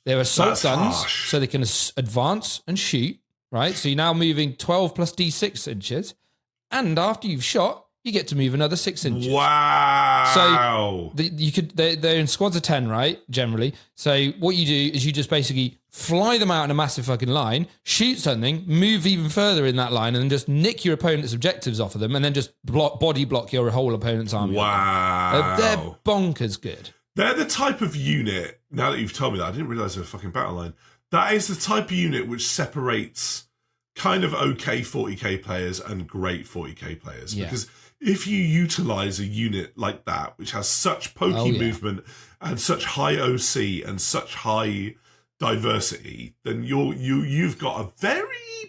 They're assault guns, so they can advance and shoot. Right, so you're now moving 12 plus D6 inches, and after you've shot, you get to move another 6 inches. Wow! So they're in squads of 10, right? Generally. So what you do is you just basically fly them out in a massive fucking line, shoot something, move even further in that line, and then just nick your opponent's objectives off of them, and then just body block your whole opponent's army. Wow! They're bonkers good. They're the type of unit. Now that you've told me that, I didn't realize they were fucking battle line. That is the type of unit which separates kind of okay 40k players and great 40k players. Yeah. Because if you utilize a unit like that, which has such pokey movement and such high OC and such high diversity, then you've got a very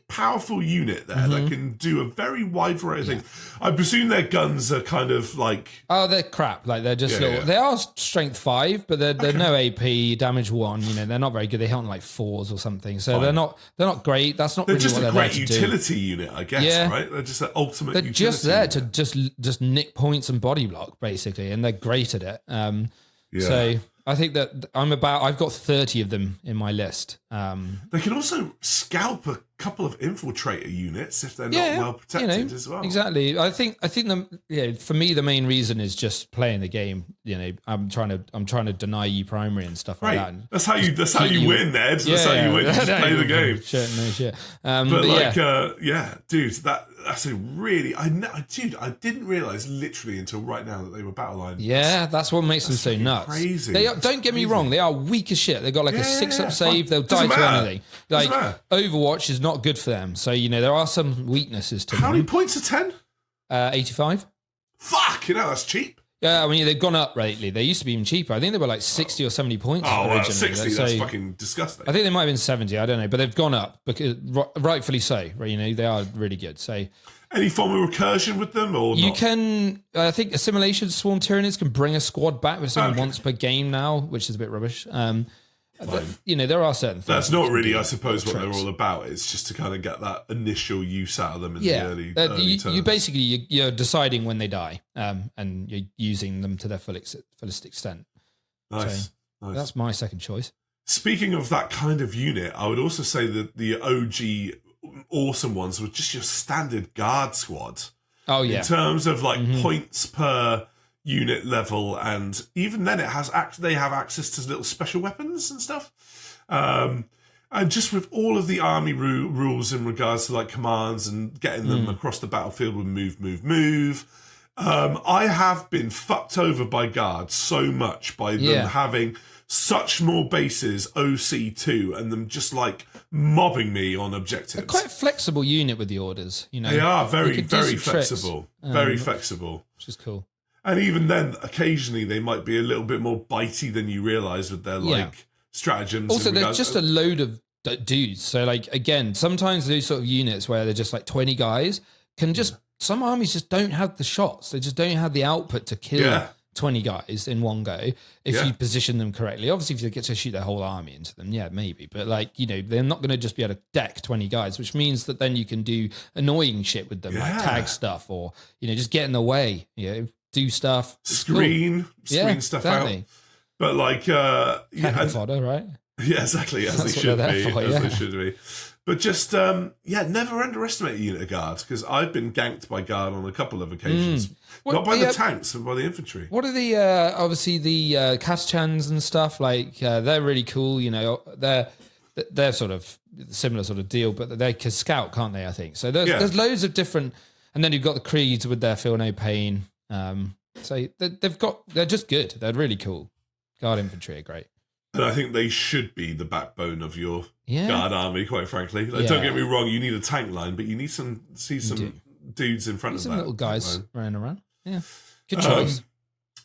powerful unit there that can do a very wide variety of things. I presume their guns are kind of like... Oh, they're crap. Like they're just little... Yeah. They are strength 5, but they're no AP, damage 1. You know, they're not very good. They hit on like 4s or something. So they're not great. That's not really what they're there to do. They're just a great utility unit, I guess, right? They're just an ultimate they're utility just there unit. to just nick points and body block, basically, and they're great at it. So I think that I've got 30 of them in my list. They can also scalp a couple of infiltrator units if they're not well protected as well. Exactly. I think for me the main reason is just playing the game. You know, I'm trying to deny you primary and stuff like that. That's how you win, Ned. That's how you win. You just play the game. Shit. Dude, that's a really I didn't realize literally until right now that they were battle line. Yeah, that's what makes them so nuts. Crazy. Don't get me wrong, they are weak as shit. They've got like a 6-up save. They'll die to anything. Like Overwatch is not good for them. So there are some weaknesses to them. How many points are 10? 85. Fuck, that's cheap. Yeah, I mean, they've gone up lately. They used to be even cheaper. I think they were like 60 or 70 points. Oh, originally. 60, that's fucking disgusting. I think they might have been 70, I don't know. But they've gone up, because rightfully so. Right, they are really good. So, any form of recursion with them, or you not? can, I think Assimilation Swarm Tyrannids can bring a squad back with someone once per game now, which is a bit rubbish. There are certain things. That's not really, I suppose, what they're all about. It's just to kind of get that initial use out of them in the early turns. You basically, you're deciding when they die, and you're using them to their fullest extent. Nice. That's my second choice. Speaking of that kind of unit, I would also say that the OG awesome ones were just your standard guard squad. Oh, yeah. In terms of like points per unit level, and even then they have access to little special weapons and stuff, and just with all of the army rules in regards to like commands and getting them across the battlefield with move, I have been fucked over by guards so much by them having such more bases OC2 and them just like mobbing me on objectives. They're quite a flexible unit with the orders, you know. They are very flexible. Very flexible. Which is cool. And even then, occasionally they might be a little bit more bitey than you realise with their like stratagems. Also, they're just a load of dudes. So like, again, sometimes those sort of units where they're just like 20 guys can just, some armies just don't have the shots. They just don't have the output to kill 20 guys in one go if you position them correctly. Obviously, if you get to shoot their whole army into them, maybe. But like, you know, they're not going to just be able to deck 20 guys, which means that then you can do annoying shit with them, like tag stuff or, you know, just get in the way, you know, do stuff. Screen stuff out. But like, fodder, right? Yeah, exactly. As they should be. But just, never underestimate a unit of guards, because I've been ganked by guard on a couple of occasions. Not by the tanks, but by the infantry. What are the, obviously the Kaschans and stuff, like, they're really cool, you know, they're sort of similar sort of deal, but they can scout, can't they, I think? So there's loads of different, and then you've got the Creeds with their Feel No Pain. So they're just good. They're really cool. Guard infantry are great. And I think they should be the backbone of your guard army, quite frankly. Like, don't get me wrong, you need a tank line, but you need some dudes in front of that. Some little guys running around. Yeah. Good choice.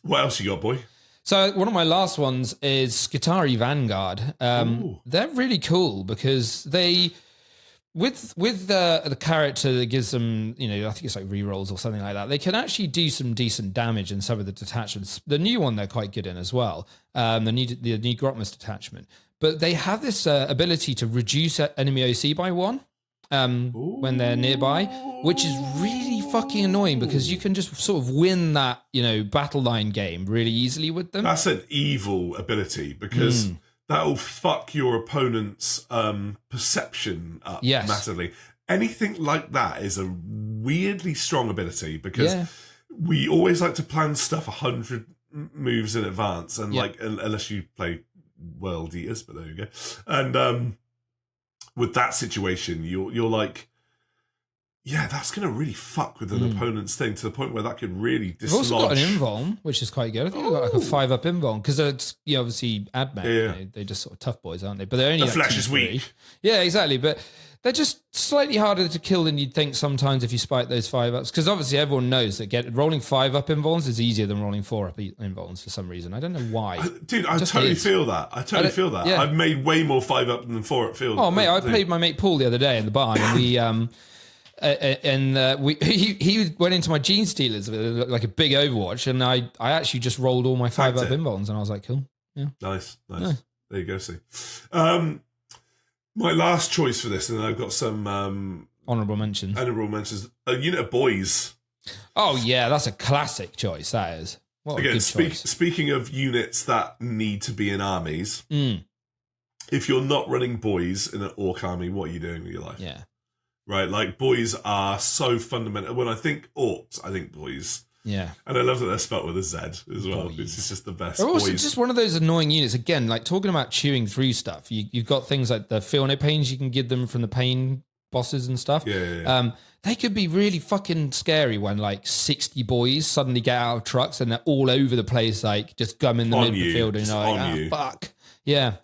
What else you got, boy? So one of my last ones is Skitarii Vanguard. They're really cool because they... With the character that gives them, you know, I think it's like rerolls or something like that, they can actually do some decent damage in some of the detachments. The new one they're quite good in as well, the new Grotmus detachment. But they have this ability to reduce enemy OC by 1 when they're nearby, which is really fucking annoying because you can just sort of win that, you know, battle line game really easily with them. That's an evil ability because... That'll fuck your opponent's perception up massively. Anything like that is a weirdly strong ability because we always like to plan stuff 100 moves in advance, and like unless you play World Eaters, but there you go. And with that situation, you're like, that's going to really fuck with an opponent's thing to the point where that could really dislodge. We've also got an invuln, which is quite good. I think we've got like a 5-up invuln because it's obviously admech. You know, they're just sort of tough boys, aren't they? But they're only the flesh is weak. Yeah, exactly. But they're just slightly harder to kill than you'd think sometimes if you spike those 5-ups. Because obviously everyone knows that rolling 5-up invulns is easier than rolling 4-up invulns for some reason. I don't know why. Dude, I totally feel that. Yeah. I've made way more 5-up than 4-up field. Oh, mate, I played my mate Paul the other day in the barn, and we... he went into my Gene Stealers like a big Overwatch, and I actually just rolled all my 5-up invulns, and I was like, cool, nice. There you go. See, my last choice for this, and I've got some honourable mentions. A unit of boys. Oh yeah, that's a classic choice. That is. What Again, a good choice. Speaking of units that need to be in armies, if you're not running boys in an orc army, what are you doing with your life? Yeah. Right, like boys are so fundamental. When I think orcs, I think boys. Yeah. And I love that they're spelled with a Z as well. Boys. This is just the best. They're also just one of those annoying units. Again, like talking about chewing through stuff, you've got things like the Feel No Pains you can give them from the pain bosses and stuff. Yeah. They could be really fucking scary when like 60 boys suddenly get out of trucks and they're all over the place, like just gumming them in the field and you're like, fuck. Yeah.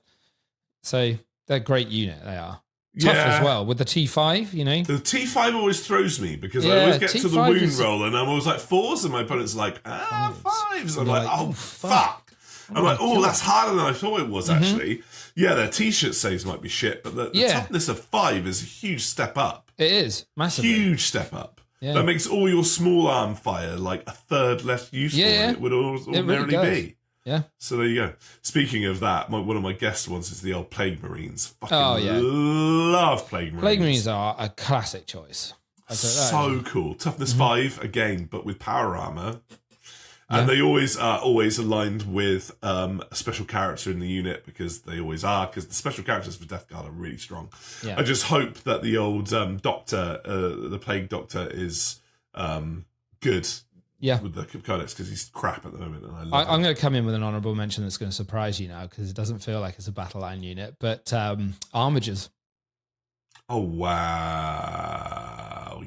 So they're a great unit, they are. Tough as well with the T5, you know. The T5 always throws me because I always get to the wound roll and I'm always like 4s and my opponent's like 5s. I'm like, oh fuck. I'm like, oh, that's harder than I thought it was actually. Yeah, their t-shirt saves might be shit, but the toughness of 5 is a huge step up. It is massively huge step up. Yeah. That makes all your small arm fire like a third less useful than it would ordinarily be. Yeah. So there you go. Speaking of that, one of my guest ones is the old Plague Marines. Love Plague Marines. Plague Marines are a classic choice. So cool. Toughness 5 again, but with power armor. And they always are aligned with a special character in the unit because they always are, because the special characters for Death Guard are really strong. Yeah. I just hope that the old doctor, the Plague Doctor, is good. Yeah, with the codex because he's crap at the moment, and I'm going to come in with an honourable mention that's going to surprise you now because it doesn't feel like it's a battle line unit, but Armigers. Oh wow!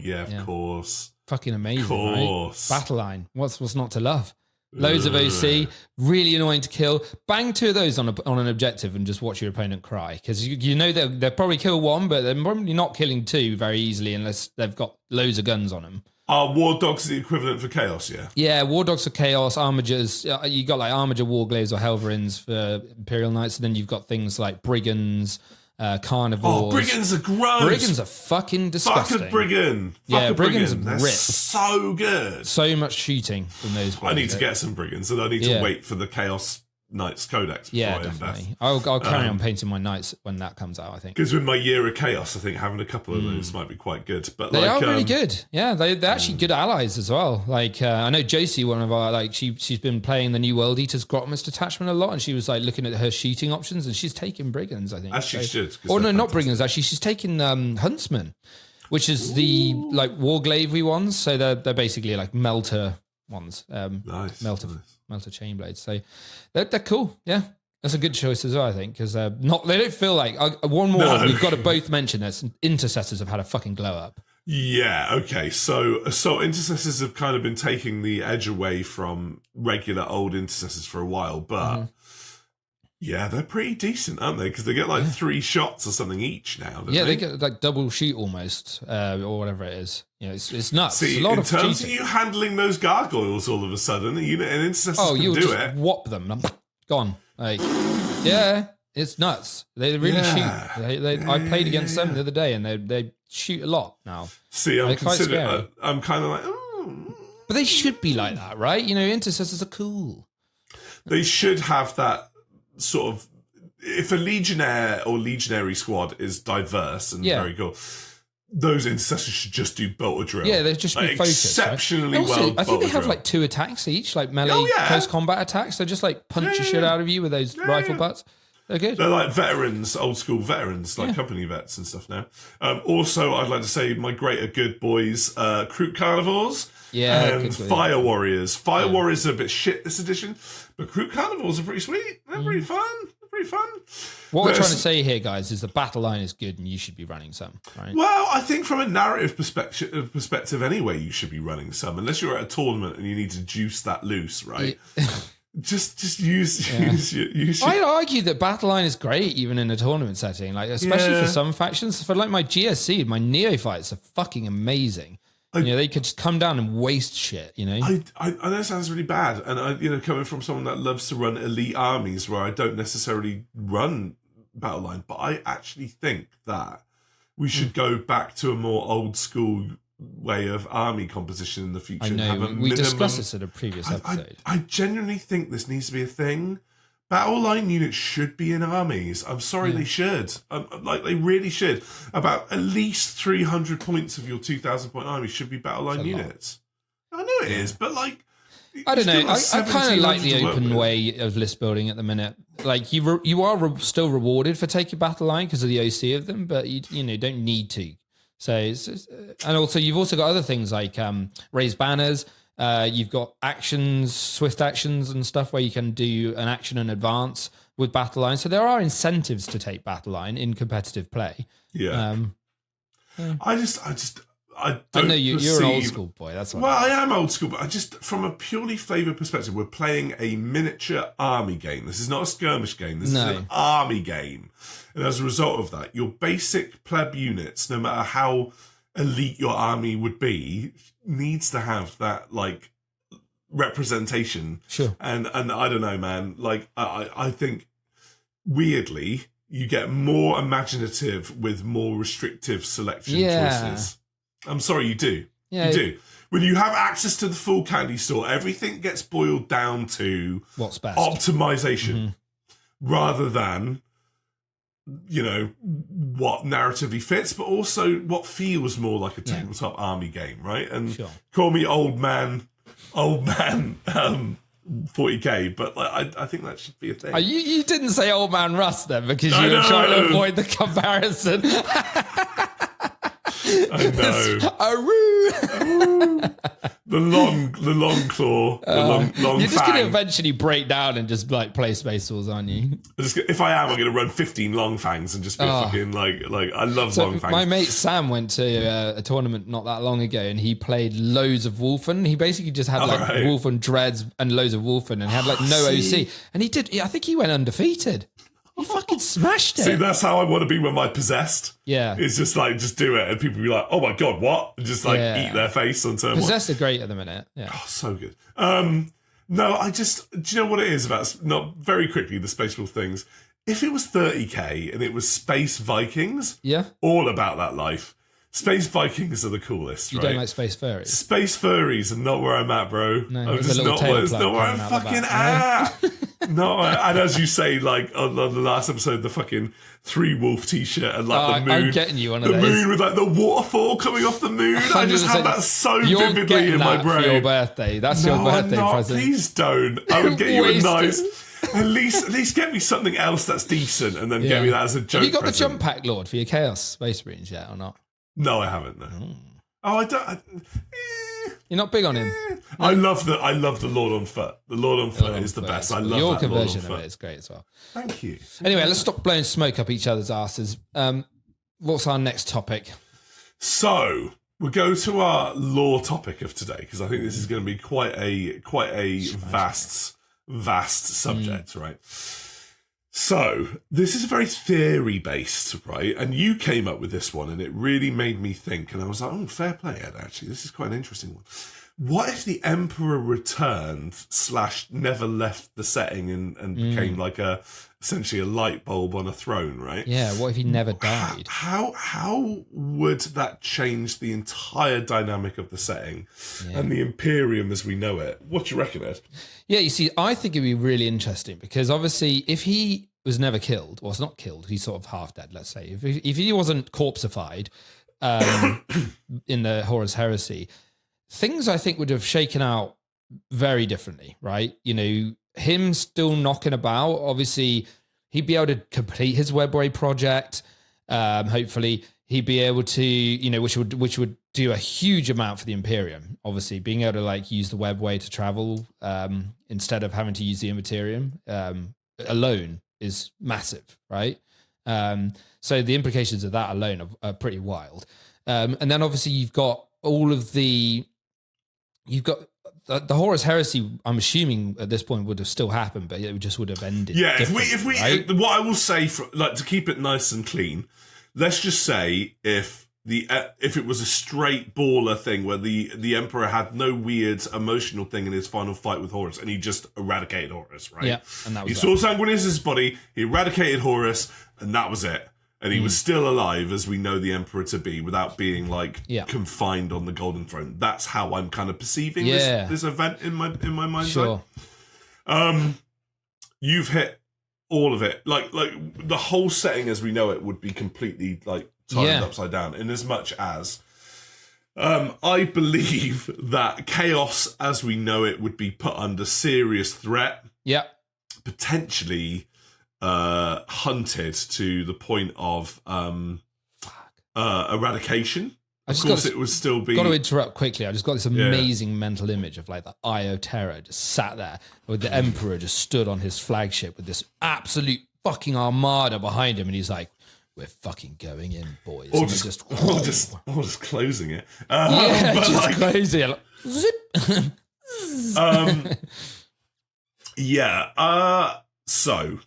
yeah, of course. Fucking amazing, Of course. right? Battleline. What's not to love? Loads of OC, really annoying to kill. Bang 2 of those on an objective and just watch your opponent cry. Because you know they'll probably kill 1, but they're probably not killing 2 very easily unless they've got loads of guns on them. Are War Dogs the equivalent for Chaos, yeah? Yeah, War Dogs for Chaos, Armigers. You got like Armiger Warglaves or Helverins for Imperial Knights, and then you've got things like Brigands, Carnivores. Oh, Brigands are gross. Brigands are fucking disgusting. Fuck a Brigand. Yeah, Fuck a Brigands Brigand. They're rip. so good. So much shooting from those I need boys. to get some Brigands, and I need to wait for the Chaos Knights Codex before I invest. Definitely. I'll carry on painting my knights when that comes out, I think. Because with my year of Chaos, I think having a couple of those might be quite good. But They like, are really good. Yeah, they're actually good allies as well. Like, I know Josie, one of our, like, she's been playing the new World Eaters Grotmus detachment a lot, and she was like looking at her shooting options, and she's taking Brigands, I think. As she should. Or no, not Brigands, actually. She's taking Huntsman, which is the, like, Warglavey ones. So they're basically like Melter ones. Nice. Melter chain blades. So they're cool. Yeah. That's a good choice as well, I think, because they don't feel like one more. No. We've got to both mention this. Intercessors have had a fucking glow up. Yeah, okay. So Intercessors have kind of been taking the edge away from regular old Intercessors for a while, but yeah, they're pretty decent, aren't they? Because they get like 3 shots or something each now. Yeah, they get like double shoot almost, or whatever it is. You know, it's nuts. See, a lot in of terms cheating. of you handling those gargoyles all of a sudden, an Intercessors can you'll do just it. whop them. Gone. Like, yeah, it's nuts. They really shoot. I played against them the other day, and they shoot a lot now. See, I'm scary. I'm kind of like, But they should be like that, right? You know, Intercessors are cool. They should have that sort of. If a Legionnaire or Legionary squad is diverse and very cool, those Intercessors should just do bolter drill. Yeah, they'd just be focused. Exceptionally right? well. I think they have drill. like 2 attacks each, like melee close combat attacks. They just like punch the shit out of you with those rifle butts. They're good. They're like veterans, old school veterans, like company vets and stuff now. Also, I'd like to say my greater good boys, Kroot Carnivores and Fire Warriors. Fire Warriors are a bit shit this edition, but Kroot Carnivores are pretty sweet. They're pretty fun. What we're trying to say here, guys, is the battle line is good and you should be running some, right? Well, I think from a narrative perspective anyway, you should be running some, unless you're at a tournament and you need to juice that loose, right? Just use your... I'd argue that battle line is great even in a tournament setting, like especially for some factions. For like my GSC, my neophytes are fucking amazing. They could just come down and waste shit, you know? I know it sounds really bad. And, coming from someone that loves to run elite armies where I don't necessarily run Battleline, but I actually think that we should go back to a more old school way of army composition in the future. I know, we discussed this at a previous episode. I genuinely think this needs to be a thing. Battleline units should be in armies. I'm sorry, they should. They really should. About at least 300 points of your 2,000 point army should be Battleline units. I know it is, but like... I don't know. I kind of like the open way of list building at the minute. Like you are still rewarded for taking Battleline because of the OC of them, but you don't need to. So and also you've also got other things like raise banners. You've got actions, swift actions and stuff where you can do an action in advance with Battleline. So there are incentives to take Battleline in competitive play. Yeah. I know you're an old school boy. That's what. Well, I am old school, but I just, from a purely flavour perspective, we're playing a miniature army game. This is not a skirmish game. This is an army game. And as a result of that, your basic pleb units, no matter how elite your army would be, needs to have that like representation. Sure. And I don't know, man. Like I think weirdly you get more imaginative with more restrictive selection choices. I'm sorry, you do. Yeah, you do. When you have access to the full candy store, everything gets boiled down to what's best, optimization, rather than what narratively fits, but also what feels more like a tabletop army game, right? And call me old man 40k, but I think that should be a thing. You didn't say old man Russ then because you were trying to avoid the comparison. I know. The long claw, the long You're just fang. going to eventually break down and just like play Space Wars, aren't you? If I am, I'm going to run 15 long fangs and just be fucking like I love long fangs. My mate Sam went to a tournament not that long ago, and he played loads of Wolfen. He basically just had Wolfen dreads and loads of Wolfen, and had like no OC. And he did. I think he went undefeated. He fucking smashed it. See, that's how I want to be when I'm possessed. Yeah. It's just like, just do it. And people be like, oh my God, what? And just like eat their face on turn one. Possessed are great at the minute. Yeah. Oh, so good. No, do you know what it is about, not very quickly, the Space Wolf things? If it was 30k and it was Space Vikings, all about that life. Space Vikings are the coolest, right? You don't like Space Furries? Space Furries are not where I'm at, bro. No, I'm just not where I'm fucking at. No, and as you say, like on the last episode, the fucking 3 wolf t-shirt and like the moon. I'm getting you one of the those. The moon with like the waterfall coming off the moon. I just have that so vividly in my brain. For your birthday. That's your birthday present. Please don't. I would get you a nice. At least get me something else that's decent, and then get me that as a joke. Have you got present. the jump pack, Lord, for your Chaos Space Marines yet, or not? No, I haven't. No. Oh, I don't. You're not big on him. I love the Lord on Foot. The Lord on Foot is the best. I love your that conversion Lord on of Foot. it is great as well. Thank you. Anyway, let's stop blowing smoke up each other's asses. What's our next topic? So we'll go to our lore topic of today, because I think this is going to be quite a vast subject, right? So this is very theory based, right? And you came up with this one, and it really made me think. And I was like, oh, fair play, Ed. Actually, this is quite an interesting one. What if the Emperor returned / never left the setting and became like essentially a light bulb on a throne, right? Yeah. What if he never died? How would that change the entire dynamic of the setting and the Imperium as we know it? What do you reckon, Ed? Yeah, you see, I think it'd be really interesting, because obviously if he was never killed, or was not killed, he's sort of half dead, let's say. If he wasn't corpseified in the Horus Heresy, things I think would have shaken out very differently, right? You know, him still knocking about, obviously he'd be able to complete his webway project. Hopefully he'd be able to, you know, which would do a huge amount for the Imperium. Obviously being able to like use the webway to travel instead of having to use the Imperium alone is massive, right? So the implications of that alone are pretty wild. And then obviously you've got the Horus Heresy, I'm assuming at this point would have still happened, but it just would have ended. Yeah, if we right? What I will say, to keep it nice and clean, let's just say if it was a straight baller thing where the Emperor had no weird emotional thing in his final fight with Horus, and he just eradicated Horus, right? Yeah, and that was he saw Sanguinius' body, he eradicated Horus, and that was it. And he was still alive, as we know the Emperor to be, without being confined on the Golden Throne. That's how I'm kind of perceiving this event in my mind's sure. eye. You've hit all of it. Like the whole setting as we know it would be completely turned upside down. In as much as I believe that chaos as we know it would be put under serious threat. Yeah. Potentially hunted to the point of eradication. Of course, it would still be. Got to interrupt quickly. I just got this amazing mental image of like the Eye of Terror just sat there with the Emperor just stood on his flagship with this absolute fucking armada behind him, and he's like, "We're fucking going in, boys." Or just closing it. Closing it. Zip. So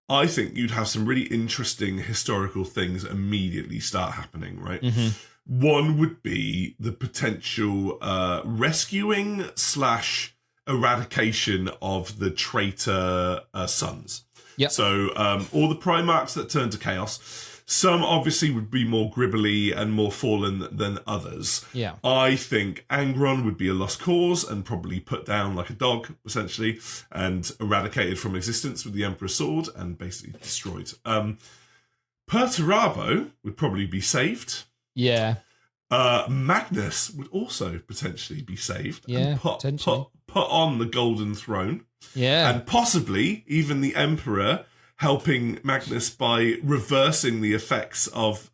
I think you'd have some really interesting historical things immediately start happening, right? Mm-hmm. One would be the potential rescuing / eradication of the traitor sons. Yeah. So all the Primarchs that turn to chaos, some obviously would be more gribbly and more fallen than others. Yeah. I think Angron would be a lost cause and probably put down like a dog, essentially, and eradicated from existence with the Emperor's sword and basically destroyed. Perturabo would probably be saved. Yeah. Magnus would also potentially be saved. Yeah, and put on the Golden Throne. Yeah. And possibly even the Emperor helping Magnus by reversing the effects of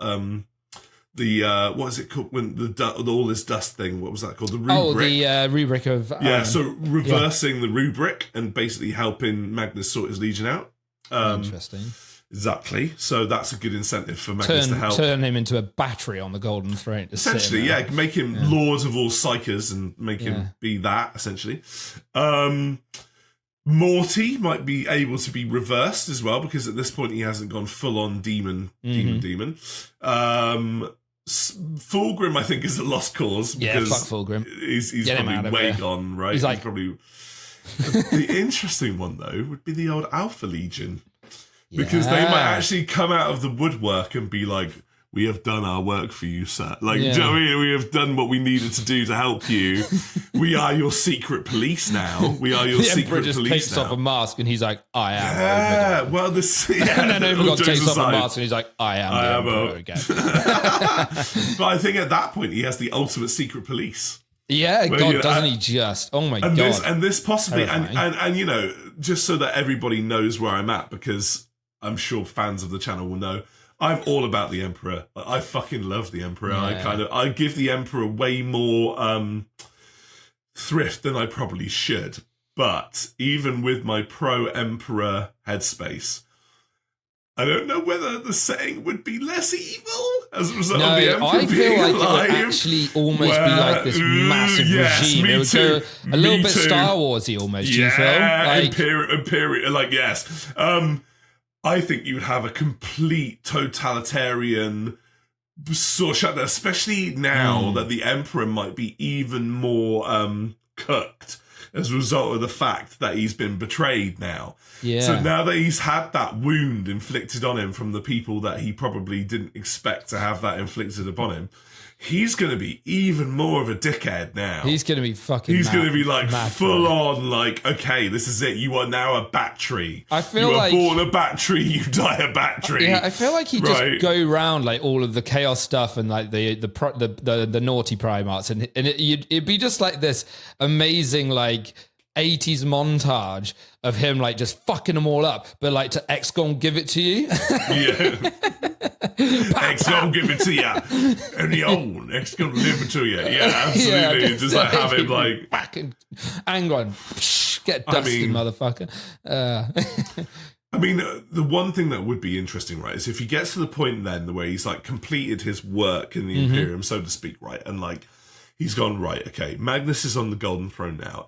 what is it called when all this dust thing? What was that called? The rubric. The rubric of so reversing the rubric and basically helping Magnus sort his legion out. Interesting. Exactly. So that's a good incentive for Magnus to help. Turn him into a battery on the Golden Throne. Essentially, make him Lord of all Psychers and make him be that, essentially. Morty might be able to be reversed as well, because at this point he hasn't gone full-on demon. Fulgrim, I think, is a lost cause. Because fuck Fulgrim. He's probably way gone, right? He's like... probably... The interesting one, though, would be the old Alpha Legion. Because they might actually come out of the woodwork and be like, we have done our work for you, sir. Like, do you know what I mean? We have done what we needed to do to help you. We are your secret police now. We are your secret police now. The Emperor just takes off a mask and he's like, I am. Yeah, well, this... Yeah, and then Omega takes off a mask and he's like, I am the Emperor again. But I think at that point he has the ultimate secret police. Yeah, God, doesn't he just? Oh my God. This possibly, and you know, just so that everybody knows where I'm at, because I'm sure fans of the channel will know, I'm all about the Emperor. I fucking love the Emperor. Yeah. I give the Emperor way more thrift than I probably should. But even with my pro-Emperor headspace, I don't know whether the setting would be less evil as a result of the Emperor being feel like alive. It would actually almost be like this massive regime. It would go a little bit Star Warsy almost. Do you feel? Imperial, like yes. I think you would have a complete totalitarian sort of shutdown, especially now that the Emperor might be even more cooked as a result of the fact that he's been betrayed now. Yeah. So now that he's had that wound inflicted on him from the people that he probably didn't expect to have that inflicted upon him, he's going to be even more of a dickhead now. He's going to be fucking He's going to be like full on like, okay, this is it. You are now a battery. I feel you like... You are born a battery, you die a battery. Yeah, I feel like he just go around like all of the chaos stuff and like the naughty Primarchs and it'd be just like this amazing like 80s montage of him like just fucking them all up, but like to XCOM give it to you. Yeah. XCOM give it to you. And the old XCOM deliver it to you. Yeah, absolutely. Yeah, just like have him like back and on. Get dusted, motherfucker. I mean, the one thing that would be interesting, right, is if he gets to the point then where he's like completed his work in the Imperium, so to speak, right, and like he's gone, right, okay, Magnus is on the Golden Throne now.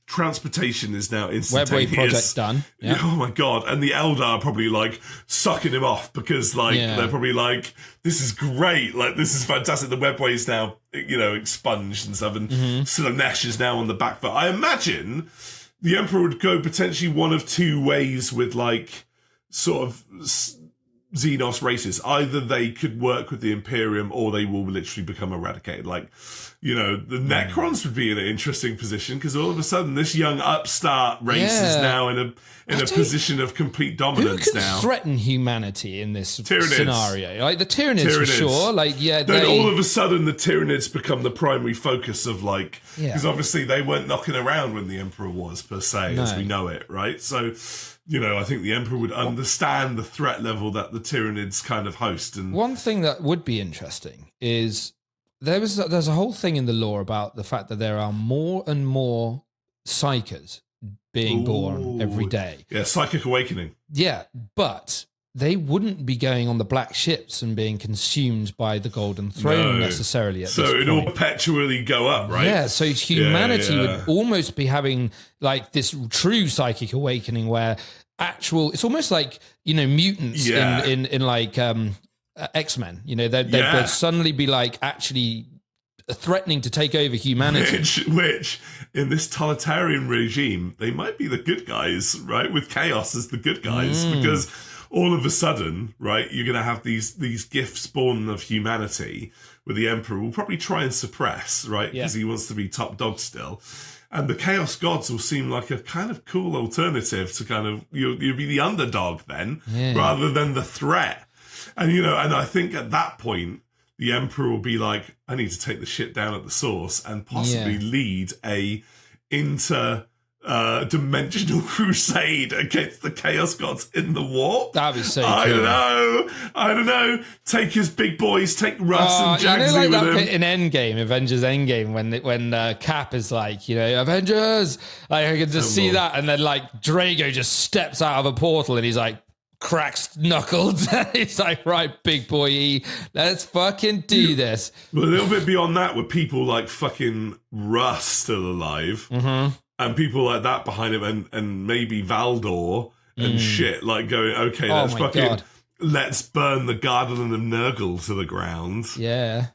Transportation is now instantaneous. Webway project done. Yeah. Oh my God. And the Eldar are probably like sucking him off because like they're probably like, this is great. Like, this is fantastic. The Webway is now, you know, expunged and stuff. And Slaanesh is now on the back foot. I imagine the Emperor would go potentially one of two ways with like sort of Xenos races. Either they could work with the Imperium or they will literally become eradicated. Like, you know, the Necrons would be in an interesting position because all of a sudden this young upstart race is now in a position of complete dominance. Who can now threaten humanity in this Tyranids. scenario? Like the Tyranids for sure. Like then all of a sudden the Tyranids become the primary focus of like because obviously they weren't knocking around when the Emperor was per se as we know it, right? So you know, I think the Emperor would understand the threat level that the Tyranids kind of host. And one thing that would be interesting is there's a whole thing in the lore about the fact that there are more and more psychers being born every day. Yeah, psychic awakening. Yeah, but they wouldn't be going on the black ships and being consumed by the Golden Throne necessarily at this point. So it'd all perpetually go up, right? Yeah, so humanity would almost be having like this true psychic awakening where it's almost like, you know, mutants in like X-Men. You know, they'd suddenly be like actually threatening to take over humanity. Which in this totalitarian regime, they might be the good guys, right? With chaos as the good guys, because all of a sudden, right, you're going to have these gifts born of humanity where the Emperor will probably try and suppress, right? Because he wants to be top dog still. And the Chaos Gods will seem like a kind of cool alternative to kind of, you'll be the underdog then, rather than the threat. And, you know, and I think at that point, the Emperor will be like, I need to take the shit down at the source and possibly lead a dimensional crusade against the Chaos Gods in the warp. That'd be so cool. I don't know. Take his big boys, take Russ and Jagsy you know, like with that him. bit in Endgame, Avengers Endgame, when Cap is like, you know, Avengers, like I can just see that, and then like Drago just steps out of a portal and he's like, cracks knuckles. He's like, right, big boy, let's fucking do this. But a little bit beyond that, with people like fucking Russ still alive, and people like that behind him, and maybe Valdor and shit, like going, okay, let's burn the Garden of Nurgle to the ground. Yeah.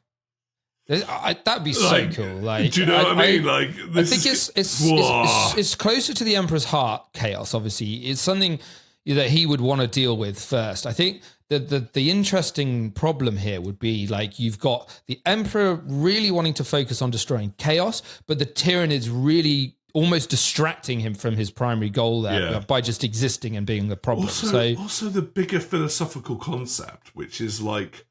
That'd be so cool. Like, do you know what I mean? Like, I think it's closer to the Emperor's heart. Chaos, obviously, it's something that he would want to deal with first. I think that the interesting problem here would be, like, you've got the Emperor really wanting to focus on destroying chaos, but the Tyranids really almost distracting him from his primary goal there by just existing and being the problem. Also the bigger philosophical concept, which is like,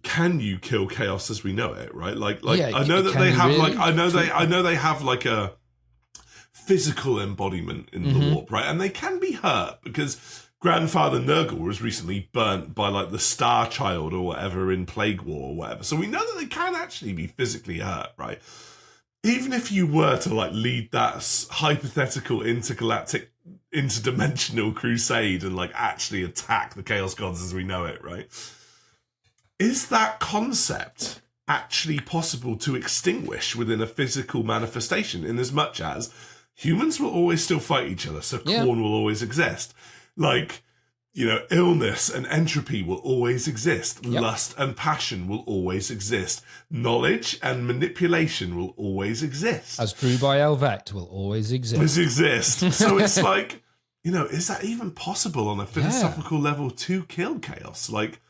can you kill chaos as we know it? Right? I know that they have really? I know they have like a physical embodiment in the warp, right? And they can be hurt because Grandfather Nurgle was recently burnt by like the Star Child or whatever in Plague War or whatever. So we know that they can actually be physically hurt, right? Even if you were to like lead that hypothetical intergalactic, interdimensional crusade and like actually attack the Chaos Gods as we know it, right? Is that concept actually possible to extinguish within a physical manifestation, in as much as humans will always still fight each other, so Khorne will always exist. Like, you know, illness and entropy will always exist. Lust and passion will always exist. Knowledge and manipulation will always exist. As drew by Elvect will always exist. So it's like, you know, is that even possible on a philosophical level to kill chaos? Like,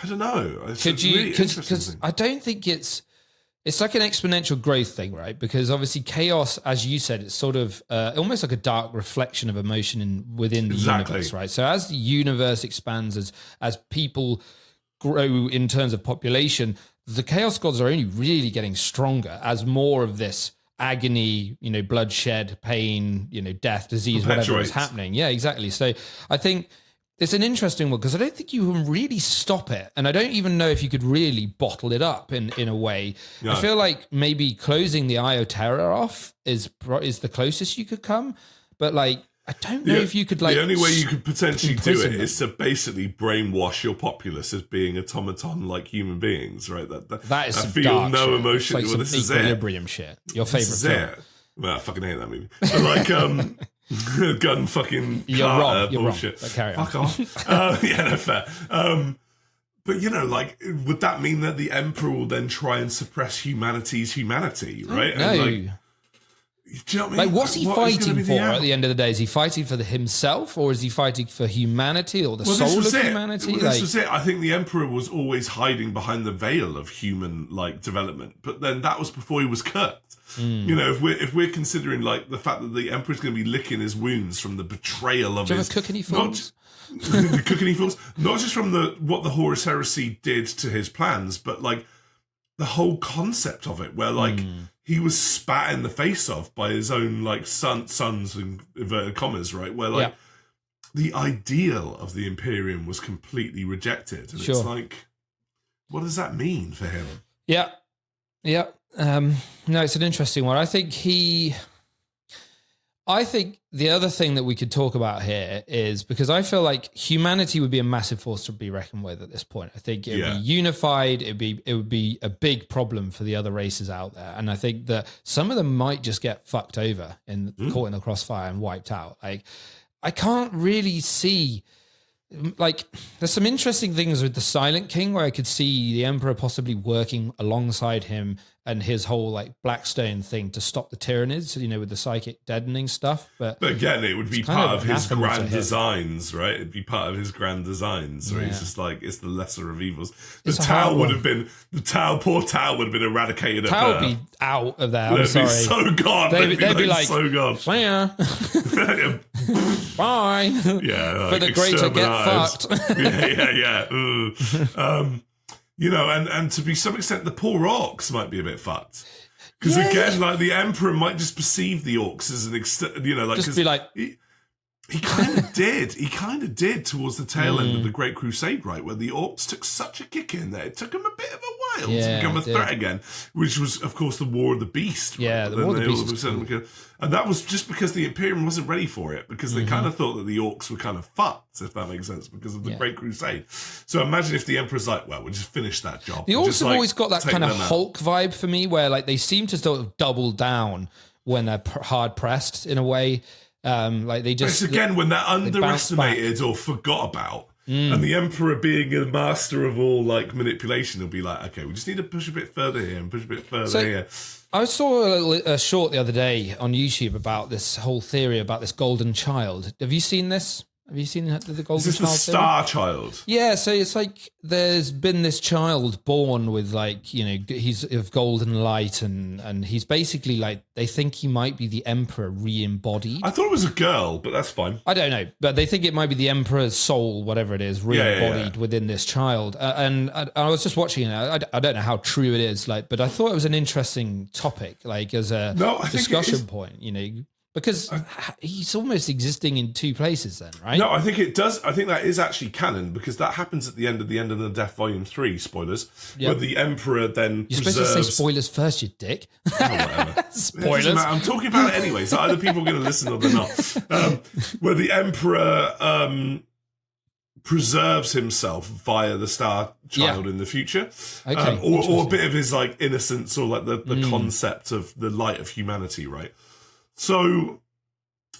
I don't know. Because I don't think it's like an exponential growth thing, right? Because obviously chaos, as you said, it's sort of almost like a dark reflection of emotion within the universe, right? So as the universe expands, as people grow in terms of population, the Chaos Gods are only really getting stronger as more of this agony, you know, bloodshed, pain, you know, death, disease, whatever is happening. Yeah, exactly. So I think it's an interesting one because I don't think you can really stop it. And I don't even know if you could really bottle it up in a way. No. I feel like maybe closing the Eye of Terror off is the closest you could come. But like, I don't know if you could like... The only way you could potentially do it is to basically brainwash your populace as being automaton like human beings, right? That is some feel dark no shit. emotion. It's like well, some this Equilibrium shit. Your favourite film. Well, I fucking hate that movie. But like, gun fucking You're wrong. bullshit. But carry on. Fuck off. Yeah, no, fair. But, you know, like, would that mean that the Emperor will then try and suppress humanity's humanity, right? No. And like, do you know what I mean? Like, what's he fighting for at the end of the day? Is he fighting for himself, or is he fighting for humanity or the soul of humanity? This was it. I think the Emperor was always hiding behind the veil of human like development, but then that was before he was cooked. You know, if we're considering like the fact that the Emperor's going to be licking his wounds from the betrayal of his cook any fools? the cook any fools, not just from what the Horus Heresy did to his plans, but like the whole concept of it, where like he was spat in the face of by his own like sons in inverted commas, right? Where like the ideal of the Imperium was completely rejected, and it's like, what does that mean for him? Yeah. No, it's an interesting one. I think the other thing that we could talk about here is, because I feel like humanity would be a massive force to be reckoned with at this point. I think it would be unified. It would be a big problem for the other races out there. And I think that some of them might just get fucked over and caught in the crossfire and wiped out. Like, I can't really see, like, there's some interesting things with the Silent King where I could see the Emperor possibly working alongside him and his whole like Blackstone thing to stop the Tyranids, you know, with the psychic deadening stuff. But again, it would be part of his grand designs, right? It'd be part of his grand designs, right? It's just like, it's the lesser of evils. The Tau would have been, poor Tau would have been eradicated. Tau would be out of there. I'm sorry. Be so gone. They'd be like, so gone. Bye. Yeah. Like, for the great to get fucked. You know, and to be some extent, the poor orcs might be a bit fucked. Because again, like the Emperor might just perceive the orcs as an just be like, he kind of did. He kind of did towards the tail end of the Great Crusade, right? Where the orcs took such a kick in there. It took them a bit of a while to become a threat again, which was, of course, the War of the Beast. Right? Yeah, the War of the Beast. Cool. And that was just because the Imperium wasn't ready for it, because they kind of thought that the orcs were kind of fucked, if that makes sense, because of the Great Crusade. So imagine if the Emperor's like, well, we'll just finish that job. The orcs have always got that kind of Hulk vibe for me, where like they seem to sort of double down when they're hard pressed in a way. Like they just, it's again when they're underestimated or forgot about, and the Emperor being a master of all like manipulation, will be like, okay, we just need to push a bit further here and push a bit further here. I saw a short the other day on YouTube about this whole theory about this golden child. Have you seen this? Have you seen the golden child? Is this the Star Child? Yeah, so it's like there's been this child born with like, you know, he's of golden light and he's basically like, they think he might be the Emperor re-embodied. I thought it was a girl, but that's fine. I don't know, but they think it might be the Emperor's soul, whatever it is, re-embodied within this child. And I was just watching it. I don't know how true it is, like, but I thought it was an interesting topic, like as a discussion point, you know. Because he's almost existing in two places then, right? No, I think it does. I think that is actually canon, because that happens at the end of the Death Volume 3, spoilers, where the Emperor then You're supposed to say spoilers first, you dick. Oh, whatever. Spoilers. I'm talking about it anyway, so either people are going to listen or they're not. Where the Emperor preserves himself via the Star Child in the future. Okay. Or a bit of his like innocence, or like the concept of the light of humanity, right? So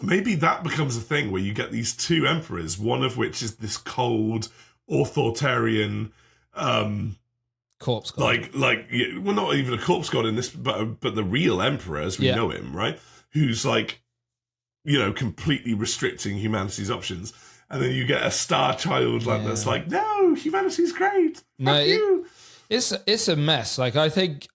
maybe that becomes a thing where you get these two emperors, one of which is this cold, authoritarian, corpse god. Like, well, not even a corpse god in this, but the real emperor as we know him, right? Who's like, you know, completely restricting humanity's options, and then you get a Star Child that's like, no, humanity's great. No, it's a mess. Like I think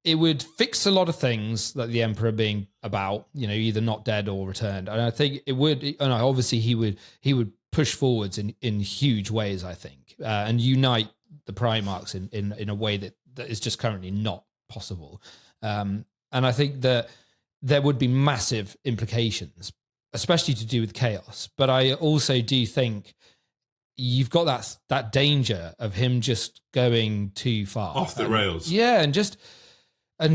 it would fix a lot of things that the Emperor being about, you know, either not dead or returned. And I think it would, and obviously he would push forwards in huge ways, I think, and unite the Primarchs in a way that is just currently not possible. And I think that there would be massive implications, especially to do with chaos. But I also do think you've got that danger of him just going too far. Off the rails. Yeah, and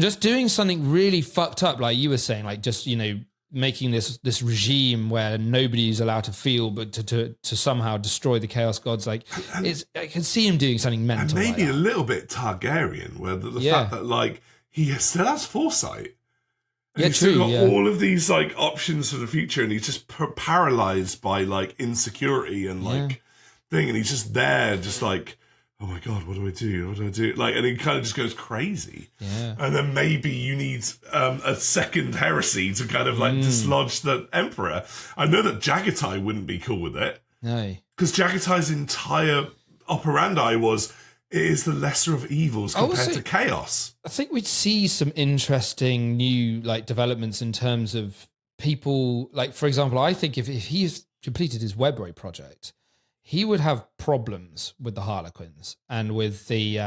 just doing something really fucked up, like you were saying, like just, you know, making this regime where nobody's allowed to feel, but to somehow destroy the Chaos Gods. Like, I can see him doing something mental. And maybe like a little bit Targaryen, where the fact that like he still has foresight. And he's still got all of these like options for the future, and he's just paralyzed by like insecurity and like thing, and he's just there, just like, oh my God, what do I do? What do I do? Like, and he kind of just goes crazy. Yeah. And then maybe you need a second heresy to kind of like dislodge the Emperor. I know that Jagatai wouldn't be cool with it. No. Because Jagatai's entire operandi was, it is the lesser of evils compared to chaos. I think we'd see some interesting new like developments in terms of people. Like, for example, I think if he's completed his Webway project, he would have problems with the Harlequins and with the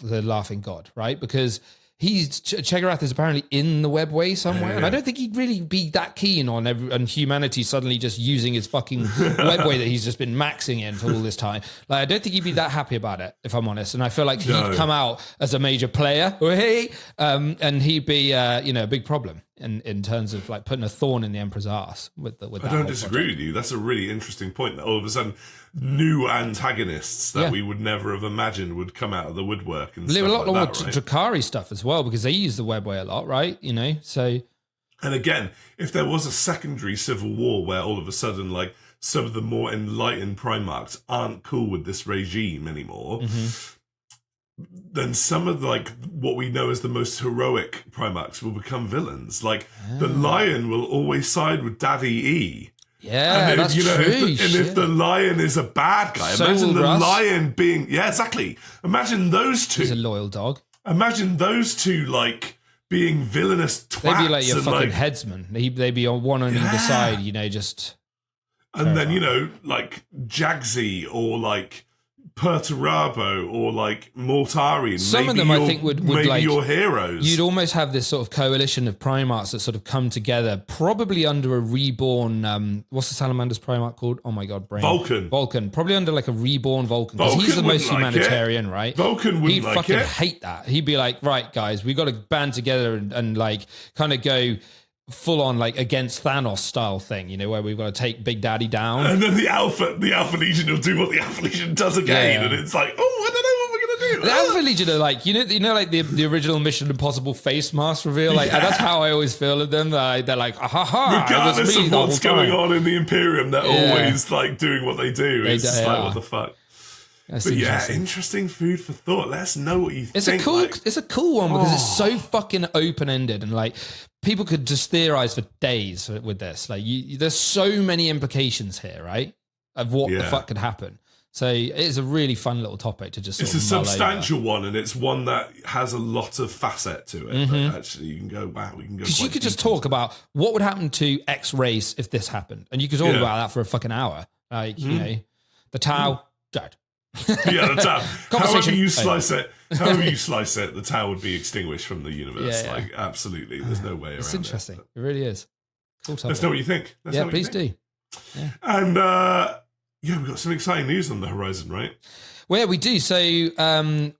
Laughing God, right? Because Chegarath is apparently in the Webway somewhere, and I don't think he'd really be that keen on humanity suddenly just using his fucking Webway that he's just been maxing in for all this time. Like, I don't think he'd be that happy about it, if I'm honest. And I feel like he'd come out as a major player, and he'd be a big problem in terms of like putting a thorn in the Emperor's ass with that. I don't disagree with you. That's a really interesting point, that all of a sudden new antagonists that we would never have imagined would come out of the woodwork and stuff like that, right? Drakari stuff as well, because they use the Webway a lot, right? You know, so. And again, if there was a secondary civil war where all of a sudden, like, some of the more enlightened Primarchs aren't cool with this regime anymore, then some of like what we know as the most heroic Primarchs will become villains. Like the Lion will always side with Daddy E. Yeah, that's true. If the Lion is a bad guy, imagine the Lion being... Yeah, exactly. Imagine those two. He's a loyal dog. Imagine those two, like, being villainous twats. They'd be like your fucking headsman. They'd be on one on either side, you know, just... And then, you know, like, Jagsy or, like, Perturabo or like Mortarian. Some of them I think would maybe like your heroes. You'd almost have this sort of coalition of Primarchs that sort of come together, probably under a reborn. What's the Salamander's Primarch called? Oh my god, brain. Vulcan. Probably under like a reborn Vulcan, because he's the most humanitarian, right? Vulcan wouldn't like He'd fucking hate that. He'd be like, right, guys, we got to band together and like kind of go full on like against Thanos style thing, you know, where we've got to take Big Daddy down. And then the Alpha Legion will do what the Alpha Legion does again, and it's like, oh, I don't know what we're gonna do. The Alpha Legion are like, you know, like the original Mission Impossible face mask reveal. Like that's how I always feel of them. They're like, ha. Regardless of what's going on in the Imperium, they're always like doing what they do. It's just like, what the fuck. But interesting food for thought. Let us know what you think. It's a cool one because it's so fucking open ended, and like people could just theorize for days with this. Like, there's so many implications here, right? Of what the fuck could happen. So it's a really fun little topic to just. It's a substantial one, and it's one that has a lot of facet to it. But actually, you can go, wow, we can go. Because you could just talk about what would happen to X race if this happened, and you could talk about that for a fucking hour. Like you know, the Tau dead. The Tau. However you slice it, the Tau would be extinguished from the universe. Like, absolutely, there's no way around it. It's interesting. It really is. Cool topic. Let's know what you think. Please do. Yeah. And we've got some exciting news on the horizon, right? Well, we do. So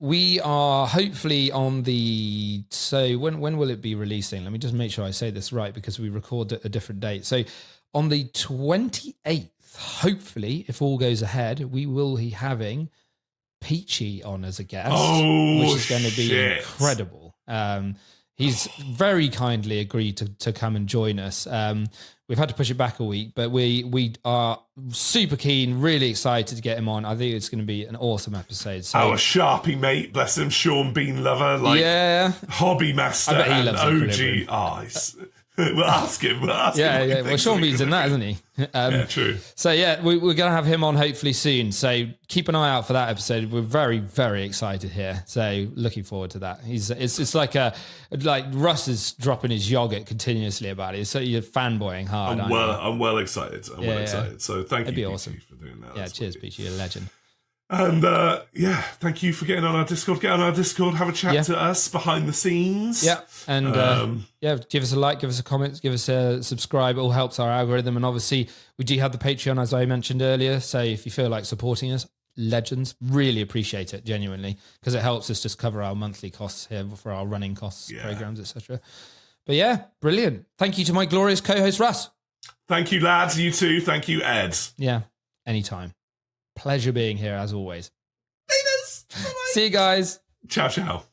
we are hopefully on the. So when will it be releasing? Let me just make sure I say this right, because we record at a different date. So on the 28th. Hopefully, if all goes ahead, we will be having Peachy on as a guest, which is going to be incredible. He's very kindly agreed to come and join us. We've had to push it back a week, but we are super keen, really excited to get him on. I think it's going to be an awesome episode. So, our Sharpie mate, bless him, Sean Bean lover, hobby master and OG eyes. We'll ask him. Yeah. Well, Sean Bean's in that, isn't he? True. So, we're going to have him on hopefully soon. So keep an eye out for that episode. We're very, very excited here. So looking forward to that. It's like Russ is dropping his yogurt continuously about it. So you're fanboying hard. I'm well excited. I'm well excited. So thank you, awesome. for doing that. Yeah, cheers, Peachy. You're a legend. And thank you for getting on our Discord. Get on our Discord, have a chat to us behind the scenes. Yeah, and give us a like, give us a comment, give us a subscribe. It all helps our algorithm. And obviously, we do have the Patreon, as I mentioned earlier. So if you feel like supporting us, legends, really appreciate it, genuinely, because it helps us just cover our monthly costs here for our running costs, programs, etc. But brilliant. Thank you to my glorious co-host, Russ. Thank you, lads. You too. Thank you, Ed. Yeah, anytime. Pleasure being here as always. Bye. See you guys. Ciao.